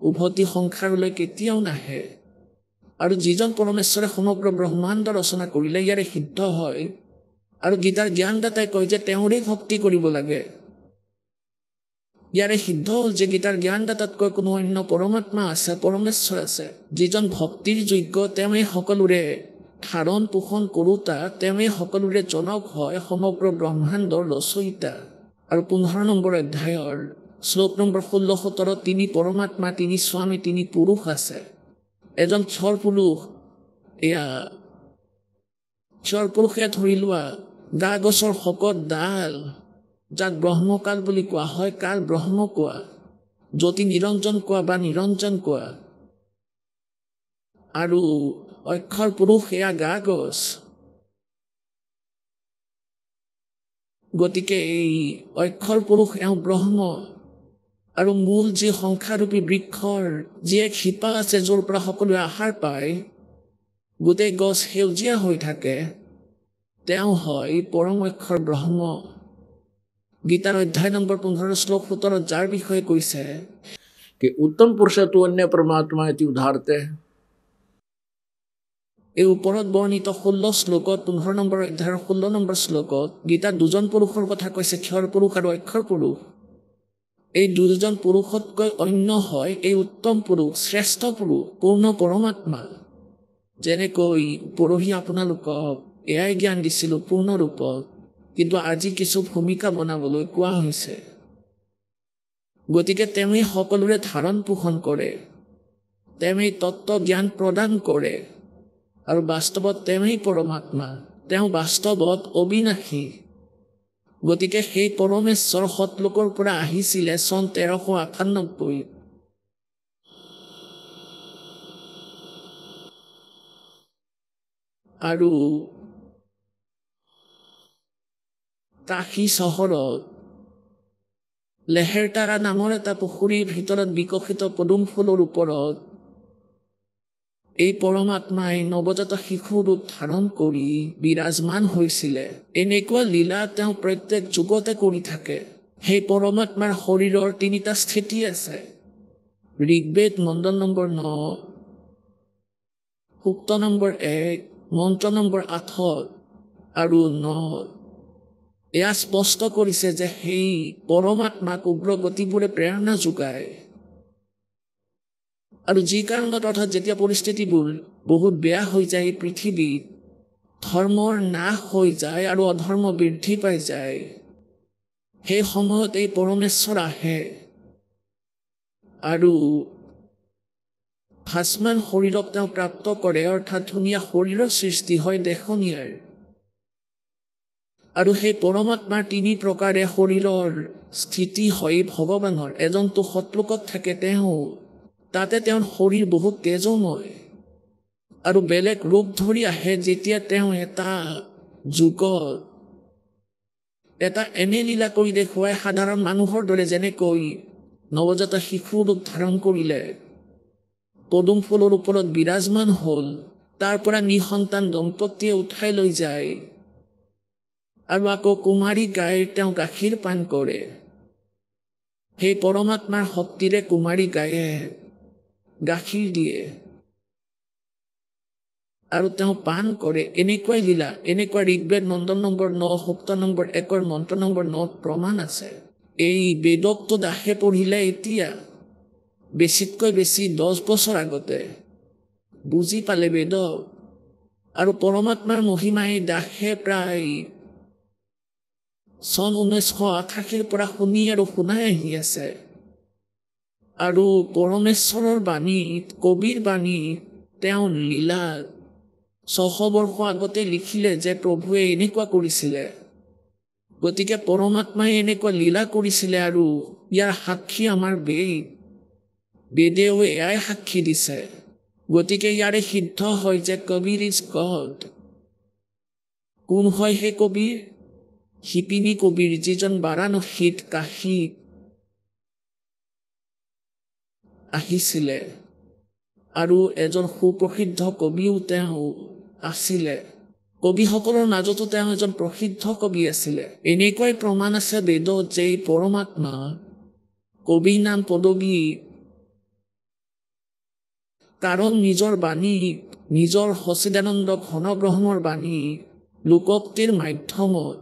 উভতি সংসাৰলৈ কেতিয়াও নাহে। আৰু যিজন পৰমেশ্বৰে সমগ্ৰ ব্ৰহ্মাণ্ড ৰচনা কৰিলে ইয়াৰে সিদ্ধ হয়, আৰু গীতাৰ জ্ঞানদাতাই কয় যে তেওঁৰে ভক্তি কৰিব লাগে। ইয়াৰে সিদ্ধ হ'ল যে গীতাৰ জ্ঞানদাতাতকৈ কোনো অন্য পৰমাত্মা আছে, পৰমেশ্বৰ আছে, যিজন ভক্তিৰ যোগ্য, তেওঁৱেই সকলোৰে ধাৰণ পোষণ কৰোঁতা, তেওঁৱেই সকলোৰে জনক হয়, সমগ্ৰ ব্ৰহ্মাণ্ডৰ ৰচয়িতা। আৰু 15 নম্বৰ অধ্যায়ৰ শ্লোক নম্বৰ 16-17 তিনি পৰমাত্মা, তিনি স্বামী, তিনি পুৰুষ আছে। এজন ক্ষৰ পুৰুষ, এয়া ক্ষৰ পুৰুষে ধৰি লোৱা গা গছৰ শকত ডাল, যাক ব্ৰহ্মকাল বুলি কোৱা হয়, কাল ব্ৰহ্ম কোৱা, জ্যোতি নিৰঞ্জন কোৱা বা নিৰঞ্জন কোৱা, আৰু অক্ষৰ পুৰুষ এয়া গা গছ। গতিকে এই অক্ষৰ পুৰুষ এওঁ ব্ৰহ্ম, আৰু মূল যি সংসাৰৰূপী বৃক্ষৰ যি এক শিপা আছে, য'ৰ পৰা সকলোৱে আহাৰ পায়, গোটেই গছ সেউজীয়া হৈ থাকে, তেওঁ হয় পৰম অক্ষৰ ব্ৰহ্ম। গীতাৰ অধ্যায় নম্বৰ 15 শ্লোক 17 যাৰ বিষয়ে কৈছে कि उत्तम पुरुष तू अन्य परमात्मा इति उदाहरते हैं। এই ওপৰত বৰ্ণিত 16 শ্লোকত 15 নম্বৰ অধ্যায়ৰ 16 নম্বৰ শ্লোকত গীতাত দুজন পুৰুষৰ কথা কৈছে, ক্ষৰ পুৰুষ আৰু অক্ষৰ পুৰুষ। এই দুজন পুৰুষতকৈ অন্য হয় এই উত্তম পুৰুষ, শ্ৰেষ্ঠ পুৰুষ, পূৰ্ণ পৰমাত্মা। যেনেকৈ পৰহি আপোনালোকক এয়াই জ্ঞান দিছিলোঁ পূৰ্ণ ৰূপত, কিন্তু আজি কিছু ভূমিকা বনাবলৈ কোৱা হৈছে। গতিকে তেওঁৱেই সকলোৰে ধাৰণ পোষণ কৰে, তেওঁৱেই তত্ত্ব জ্ঞান প্ৰদান কৰে, আৰু বাস্তৱত তেওঁৱেই পৰমাত্মা। তেওঁ বাস্তৱত অবিনাশী। গতিকে সেই পৰমেশ্বৰ সতলোকৰ পৰা আহিছিলে চন 1398। আৰু কাশী চহৰত লেহেৰতাৰা নামৰ এটা পুখুৰীৰ ভিতৰত বিকশিত পদুম ফুলৰ ওপৰত এই পৰমাত্মাই নৱজাত শিশু ৰূপ ধাৰণ কৰি বিৰাজমান হৈছিলে। এনেকুৱা লীলা তেওঁ প্ৰত্যেক যুগতে কৰি থাকে। সেই পৰমাত্মাৰ শৰীৰৰ 3টা স্থিতি আছে। ঋগ্বেদ মণ্ডল নম্বৰ 9, সূক্ত নম্বৰ 1, মন্ত্ৰ নম্বৰ 8 আৰু 9। এয়া স্পষ্ট কৰিছে যে সেই পৰমাত্মাক উগ্ৰগতিবোৰে প্ৰেৰণা যোগায়। আৰু যি কাৰণত অৰ্থাৎ যেতিয়া পৰিস্থিতিবোৰ বহুত বেয়া হৈ যায় পৃথিৱীত, ধৰ্মৰ নাশ হৈ যায় আৰু অধৰ্ম বৃদ্ধি পাই যায়, সেই সময়ত এই পৰমেশ্বৰ আহে আৰু ভাসমান শৰীৰক তেওঁ প্ৰাপ্ত কৰে, অৰ্থাৎ ধুনীয়া শৰীৰৰ সৃষ্টি হয় দেখনীয়াৰ। আৰু সেই পৰমাত্মাৰ 3 প্ৰকাৰে শৰীৰৰ স্থিতি হয় ভগৱানৰ। এজনটো সতলোকত থাকে, তাতে তেওঁৰ শৰীৰ বহুত তেজময় আৰু বেলেগ ৰূপ ধৰি আহে যেতিয়া তেওঁ এটা যুগত এটা এনে লীলা কৰি দেখুৱাই সাধাৰণ মানুহৰ দৰে, যেনেকৈ নৱজাত শিশু ৰূপ ধাৰণ কৰিলে, পদুম ফুলৰ ওপৰত বিৰাজমান হ'ল, তাৰ পৰা নিসন্তান দম্পতীয়ে উঠাই লৈ যায় আৰু আকৌ কুমাৰী গাইৰ তেওঁ গাখীৰ পান কৰে। সেই পৰমাত্মাৰ শক্তিৰে কুমাৰী গায়ে গাখীৰ দিয়ে আৰু তেওঁ পান কৰে। এনেকুৱাই লীলা, এনেকুৱা ঋগ্বেদ মণ্ডল নম্বৰ 9, সূক্ত নম্বৰ 1 মন্ত্ৰ নম্বৰ 9 প্ৰমাণ আছে। এই বেদকটো দাসে পঢ়িলে এতিয়া বেছিতকৈ বেছি 10 বছৰ আগতে বুজি পালে বেদক। আৰু পৰমাত্মাৰ মহিমাই দাসে প্ৰায় চন 1988 পৰা শুনি আৰু শুনাই আহি আছে। আৰু পৰমেশ্বৰৰ বাণীত, কবিৰ বাণীত তেওঁ লীলাত 600 বৰ্ষ আগতে লিখিলে যে প্ৰভুৱে এনেকুৱা কৰিছিলে। গতিকে পৰমাত্মাই এনেকুৱা লীলা কৰিছিলে আৰু ইয়াৰ সাক্ষী আমাৰ বেদেও এয়াই সাক্ষী দিছে। গতিকে ইয়াৰে সিদ্ধ হয় যে কবিৰ ইজ গড। কোন হয় সেই কবিৰ? শিপিনী কবিৰ, যিজন বাৰাণসীত কাশীত আহিছিলে আৰু এজন সুপ্ৰসিদ্ধ কবিও তেওঁ আছিলে। কবিসকলৰ মাজতো তেওঁ এজন প্ৰসিদ্ধ কবি আছিলে। এনেকুৱাই প্ৰমাণ আছে বেদত যে এই পৰমাত্মা কবিৰ নাম পদবী, কাৰণ নিজৰ বাণী, নিজৰ সচিদানন্দ ঘন ব্ৰহ্মৰ বাণী লোকোক্তিৰ মাধ্যমত।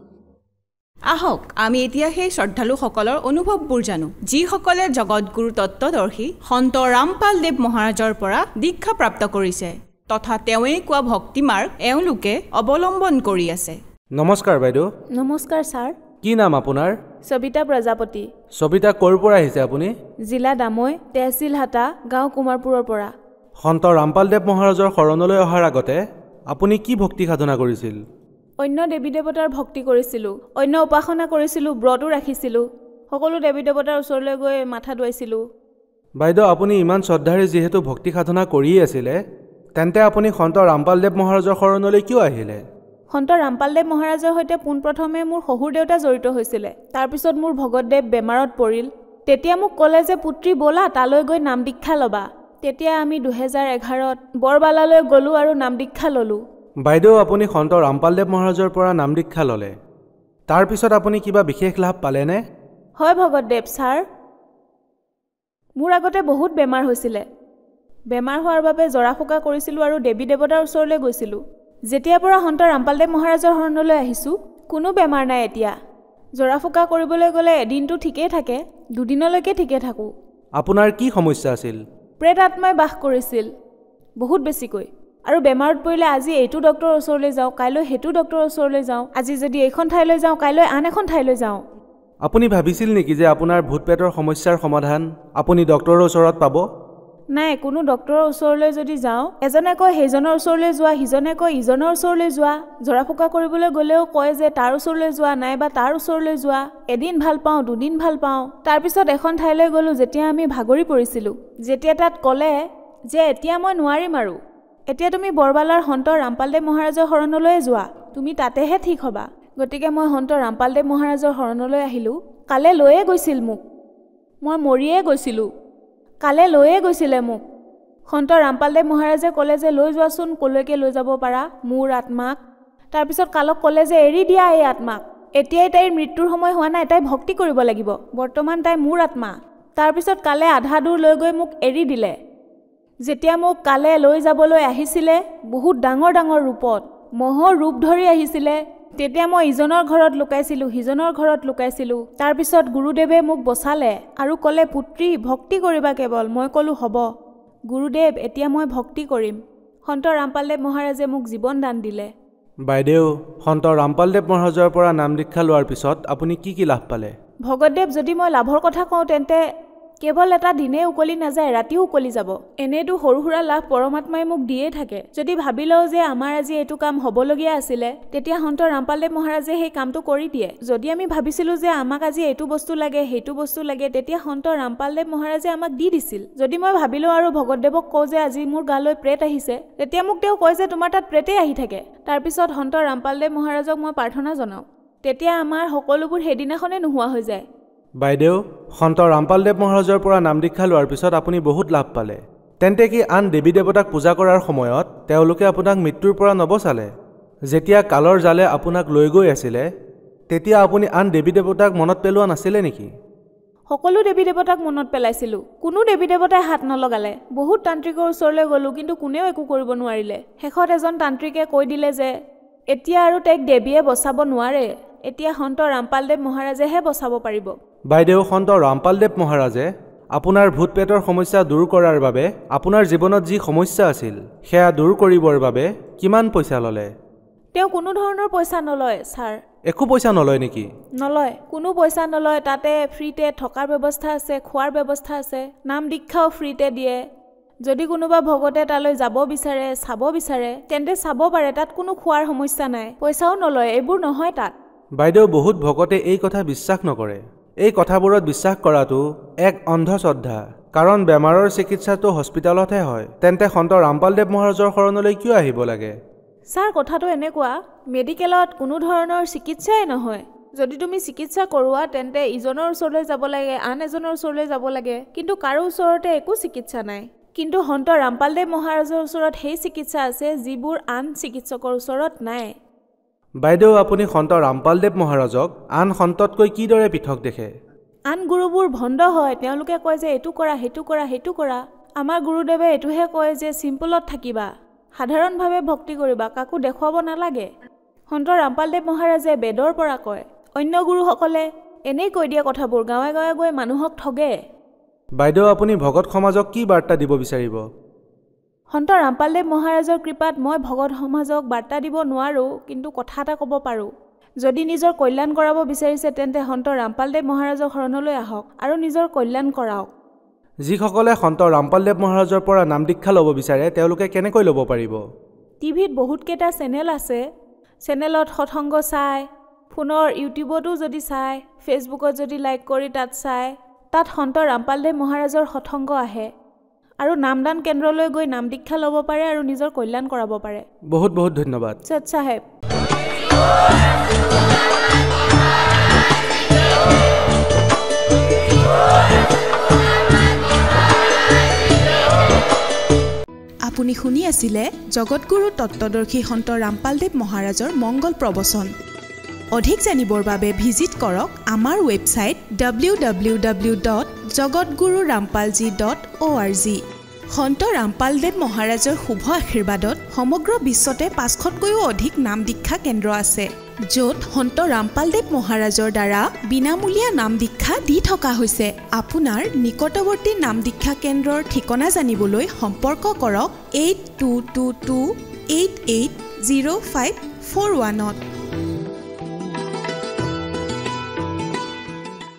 আহক আমি এতিয়া সেই শ্ৰদ্ধালুসকলৰ অনুভৱবোৰ জানো, যিসকলে জগতগুৰু তত্ত্বদৰ্শী সন্ত ৰামপাল দেৱ মহাৰাজৰ পৰা দীক্ষা প্ৰাপ্ত কৰিছে তথা তেওঁৱেই কোৱা ভক্তি মাৰ্গ এওঁলোকে অৱলম্বন কৰি আছে। নমস্কাৰ বাইদেউ। নমস্কাৰ ছাৰ। কি নাম আপোনাৰ? সবিতা প্ৰজাপতি। সবিতা ক'ৰ পৰা আহিছে আপুনি? জিলা দামৈ, তহচিল হাটা, গাঁও কুমাৰপুৰৰ পৰা। সন্ত ৰামপালদেৱ মহাৰাজৰ শৰণলৈ অহাৰ আগতে আপুনি কি ভক্তি সাধনা কৰিছিল? অন্য দেৱী দেৱতাৰ ভক্তি কৰিছিলোঁ, অন্য উপাসনা কৰিছিলোঁ, ব্ৰতো ৰাখিছিলোঁ, সকলো দেৱী দেৱতাৰ ওচৰলৈ গৈ মাথা দুৱাইছিলোঁ। বাইদেউ, আপুনি ইমান শ্ৰদ্ধাৰে যিহেতু ভক্তি সাধনা কৰিয়ে আছিলে, তেন্তে আপুনি সন্ত ৰামপালদেৱ মহাৰাজৰ শৰণলৈ কিয় আহিলে? সন্ত ৰামপালদেৱ মহাৰাজৰ সৈতে পোনপ্ৰথমে মোৰ শহুৰ দেউতা জড়িত হৈছিলে। তাৰপিছত মোৰ ভগতদেৱ বেমাৰত পৰিল। তেতিয়া মোক ক'লে যে পুত্ৰী ব'লা তালৈ গৈ নাম দীক্ষা ল'বা। তেতিয়া আমি 2011ত বৰবালালৈ গ'লোঁ আৰু নাম দীক্ষা ল'লোঁ। বাইদেউ, আপুনি সন্ত ৰামপালদেৱ মহাৰাজৰ পৰা নাম দীক্ষা ল'লে, তাৰপিছত আপুনি কিবা বিশেষ লাভ পালেনে? হয় ভগতদেৱ ছাৰ, মোৰ আগতে বহুত বেমাৰ হৈছিলে। বেমাৰ হোৱাৰ বাবে জৰা ফুকা কৰিছিলোঁ আৰু দেৱী দেৱতাৰ ওচৰলৈ গৈছিলোঁ। যেতিয়াৰ পৰা সন্ত ৰামপালদেৱ মহাৰাজৰ শৰণলৈ আহিছোঁ, কোনো বেমাৰ নাই এতিয়া। জৰা ফুকা কৰিবলৈ গ'লে এদিনটো ঠিকেই থাকে, দুদিনলৈকে ঠিকে থাকোঁ। আপোনাৰ কি সমস্যা আছিল? প্ৰেত আত্মাই বাস কৰিছিল বহুত বেছিকৈ, আৰু বেমাৰত পৰিলে আজি এইটো ডক্টৰৰ ওচৰলৈ যাওঁ, কাইলৈ সেইটো ডক্টৰৰ ওচৰলৈ যাওঁ, আজি যদি এইখন ঠাইলৈ যাওঁ কাইলৈ আন এখন ঠাইলৈ যাওঁ। আপুনি ভাবিছিল নেকি যে আপোনাৰ ভূত প্ৰেতৰ সমস্যাৰ সমাধান আপুনি ডক্টৰৰ ওচৰত পাব? নাই, কোনো ডক্টৰৰ ওচৰলৈ যদি যাওঁ এজনে কয় সেইজনৰ ওচৰলৈ যোৱা, সিজনে কয় ইজনৰ ওচৰলৈ যোৱা। জৰা ফুকা কৰিবলৈ গ'লেও কয় যে তাৰ ওচৰলৈ যোৱা নাইবা তাৰ ওচৰলৈ যোৱা। এদিন ভাল পাওঁ, দুদিন ভাল পাওঁ। তাৰপিছত এখন ঠাইলৈ গ'লোঁ যেতিয়া আমি ভাগৰি পৰিছিলোঁ। যেতিয়া তাত ক'লে যে এতিয়া মই নোৱাৰিম আৰু, এতিয়া তুমি বৰবালাৰ সন্ত ৰামপালদেৱ মহাৰাজৰ শৰণলৈ যোৱা, তুমি তাতেহে ঠিক হ'বা। গতিকে মই সন্ত ৰামপালদেৱ মহাৰাজৰ শৰণলৈ আহিলোঁ। কালে লৈয়ে গৈছিল মোক, মই মৰিয়ে গৈছিলোঁ। কালে লৈয়ে গৈছিলে মোক। সন্ত ৰামপালদেৱ মহাৰাজে ক'লে যে লৈ যোৱাচোন, ক'লৈকে লৈ যাব পাৰা মোৰ আত্মাক। তাৰপিছত কালক ক'লে যে এৰি দিয়া এই আত্মাক, এতিয়াই তাইৰ মৃত্যুৰ সময় হোৱা নাই, তাই ভক্তি কৰিব লাগিব, বৰ্তমান তাই মোৰ আত্মা। তাৰপিছত কালে আধা দূৰ লৈ গৈ মোক এৰি দিলে। যেতিয়া মোক কালে লৈ যাবলৈ আহিছিলে বহুত ডাঙৰ ডাঙৰ ৰূপত, মহৰ ৰূপ ধৰি আহিছিলে, তেতিয়া মই ইজনৰ ঘৰত লুকাইছিলোঁ, সিজনৰ ঘৰত লুকাইছিলোঁ। তাৰপিছত গুৰুদেৱে মোক বচালে আৰু ক'লে পুত্ৰী ভক্তি কৰিবা কেৱল। মই ক'লোঁ হ'ব গুৰুদেৱ, এতিয়া মই ভক্তি কৰিম। সন্ত ৰামপালদেৱ মহাৰাজে মোক জীৱন দান দিলে। বাইদেউ, সন্ত ৰামপালদেৱ মহাৰাজৰ পৰা নাম দীক্ষা লোৱাৰ পিছত আপুনি কি কি লাভ পালে? ভগতদেৱ, যদি মই লাভৰ কথা কওঁ তেন্তে কেৱল এটা দিনে উকলি নাযায়, ৰাতিও উকলি যাব। এনেতো সৰু সুৰা লাভ পৰমাত্মাই মোক দিয়ে থাকে। যদি ভাবি লওঁ যে আমাৰ আজি এইটো কাম হ'বলগীয়া আছিলে, তেতিয়া সন্ত ৰামপালদেৱ মহাৰাজে সেই কামটো কৰি দিয়ে। যদি আমি ভাবিছিলোঁ যে আমাক আজি এইটো বস্তু লাগে, সেইটো বস্তু লাগে, তেতিয়া সন্ত ৰামপালদেৱ মহাৰাজে আমাক দি দিছিল। যদি মই ভাবিলোঁ আৰু ভগতদেৱক কওঁ যে আজি মোৰ গালৈ প্ৰেত আহিছে, তেতিয়া মোক তেওঁ কয় যে তোমাৰ তাত প্ৰেতেই আহি থাকে। তাৰপিছত সন্ত ৰামপালদেৱ মহাৰাজক মই প্ৰাৰ্থনা জনাওঁ, তেতিয়া আমাৰ সকলোবোৰ সেইদিনাখনে নোহোৱা হৈ যায়। বাইদেউ, সন্ত ৰামপালদেৱ মহাৰাজৰ পৰা নাম দীক্ষা লোৱাৰ পিছত আপুনি বহুত লাভ পালে। তেন্তে কি আন দেৱী দেৱতাক পূজা কৰাৰ সময়ত তেওঁলোকে আপোনাক মৃত্যুৰ পৰা নবচালে? যেতিয়া কালৰ জালে আপোনাক লৈ গৈ আছিলে তেতিয়া আপুনি আন দেৱী দেৱতাক মনত পেলোৱা নাছিলে নেকি? সকলো দেৱী দেৱতাক মনত পেলাইছিলোঁ, কোনো দেৱী দেৱতাই হাত নলগালে। বহুত তান্ত্ৰিকৰ ওচৰলৈ গ'লোঁ, কিন্তু কোনেও একো কৰিব নোৱাৰিলে। শেষত এজন তান্ত্ৰিকে কৈ দিলে যে এতিয়া আৰু তাইক দেৱীয়ে বচাব নোৱাৰে, এতিয়া সন্ত ৰামপালদেৱ মহাৰাজেহে বচাব পাৰিব। বাইদেউ, সন্ত ৰামপালদেৱ মহাৰাজে আপোনাৰ ভূত প্ৰেতৰ সমস্যা দূৰ কৰাৰ বাবে, আপোনাৰ জীৱনত যি সমস্যা আছিল সেয়া দূৰ কৰিবৰ বাবে কিমান পইচা ল'লে? তেওঁ কোনো ধৰণৰ পইচা নলয় ছাৰ। একো পইচা নলয় নেকি? নলয়, কোনো পইচা নলয়। তাতে ফ্ৰীতে থকাৰ ব্যৱস্থা আছে, খোৱাৰ ব্যৱস্থা আছে, নাম দীক্ষাও ফ্ৰীতে দিয়ে। যদি কোনোবা ভকতে তালৈ যাব বিচাৰে, চাব বিচাৰে, তেন্তে চাব পাৰে, তাত কোনো খোৱাৰ সমস্যা নাই, পইচাও নলয়, এইবোৰ নহয় তাত। বাইদেউ, বহুত ভকতে এই কথা বিশ্বাস নকৰে। এই কথাবোৰত বিশ্বাস কৰাটো এক অন্ধশ্ৰদ্ধা, কাৰণ বেমাৰৰ চিকিৎসাটো হস্পিটেলতহে হয়। তেন্তে সন্ত ৰামপালদেৱ মহাৰাজৰ শৰণলৈ কিয় আহিব লাগে? ছাৰ, কথাটো এনেকুৱা, মেডিকেলত কোনো ধৰণৰ চিকিৎসাই নহয়। যদি তুমি চিকিৎসা কৰোৱা তেন্তে ইজনৰ ওচৰলৈ যাব লাগে, আন এজনৰ ওচৰলৈ যাব লাগে, কিন্তু কাৰো ওচৰতে একো চিকিৎসা নাই। কিন্তু সন্ত ৰামপালদেৱ মহাৰাজৰ ওচৰত সেই চিকিৎসা আছে যিবোৰ আন চিকিৎসকৰ ওচৰত নাই। বাইদেউ, আপুনি সন্ত ৰামপালদেৱ মহাৰাজক আন সন্ততকৈ কিদৰে পৃথক দেখে? আন গুৰুবোৰ ভণ্ড হয়, তেওঁলোকে কয় যে এইটো কৰা, সেইটো কৰা, সেইটো কৰা। আমাৰ গুৰুদেৱে এইটোহে কয় যে চিম্পলত থাকিবা, সাধাৰণভাৱে ভক্তি কৰিবা, কাকো দেখুৱাব নালাগে। সন্ত ৰামপালদেৱ মহাৰাজে বেদৰ পৰা কয়, অন্য গুৰুসকলে এনেই কৈ দিয়ে কথাবোৰ, গাঁৱে গাঁৱে গৈ মানুহক ঠগে। বাইদেউ, আপুনি ভকত সমাজক কি বাৰ্তা দিব বিচাৰিব? সন্ত ৰামপালদেৱ মহাৰাজৰ কৃপাত মই ভকত সমাজক বাৰ্তা দিব নোৱাৰোঁ, কিন্তু কথা এটা ক'ব পাৰোঁ। যদি নিজৰ কল্যাণ কৰাব বিচাৰিছে তেন্তে সন্ত ৰামপালদেৱ মহাৰাজৰ শৰণলৈ আহক আৰু নিজৰ কল্যাণ কৰাওক। যিসকলে সন্ত ৰামপালদেৱ মহাৰাজৰ পৰা নাম দীক্ষা ল'ব বিচাৰে তেওঁলোকে কেনেকৈ ল'ব পাৰিব? টিভিত বহুতকেইটা চেনেল আছে, চেনেলত সৎসংগ চায়, ফোনৰ ইউটিউবতো যদি চায়, ফেচবুকত যদি লাইক কৰি তাত চায়, তাত সন্ত ৰামপালদেৱ মহাৰাজৰ সৎসংগ আহে আৰু নামদান কেন্দ্ৰলৈ গৈ নাম দীক্ষা ল'ব পাৰে আৰু নিজৰ কল্যাণ কৰাব পাৰে। বহুত বহুত ধন্যবাদ। সৎ চাহেব। আপুনি শুনি আছিলে জগতগুৰু তত্ত্বদৰ্শী সন্ত ৰামপালদেৱ মহাৰাজৰ মংগল প্ৰবচন। অধিক জানিবৰ বাবে ভিজিট কৰক আমাৰ ৱেবছাইট www.jagatgururampalji.org। সন্ত ৰামপালদেৱ মহাৰাজৰ শুভ আশীৰ্বাদত সমগ্ৰ বিশ্বতে 500তকৈও অধিক নাম দীক্ষা কেন্দ্ৰ আছে, য'ত সন্ত ৰামপালদেৱ মহাৰাজৰ দ্বাৰা বিনামূলীয়া নাম দীক্ষা দি থকা হৈছে। আপোনাৰ নিকটৱৰ্তী নাম দীক্ষা কেন্দ্ৰৰ ঠিকনা জানিবলৈ সম্পৰ্ক কৰক 8222880541।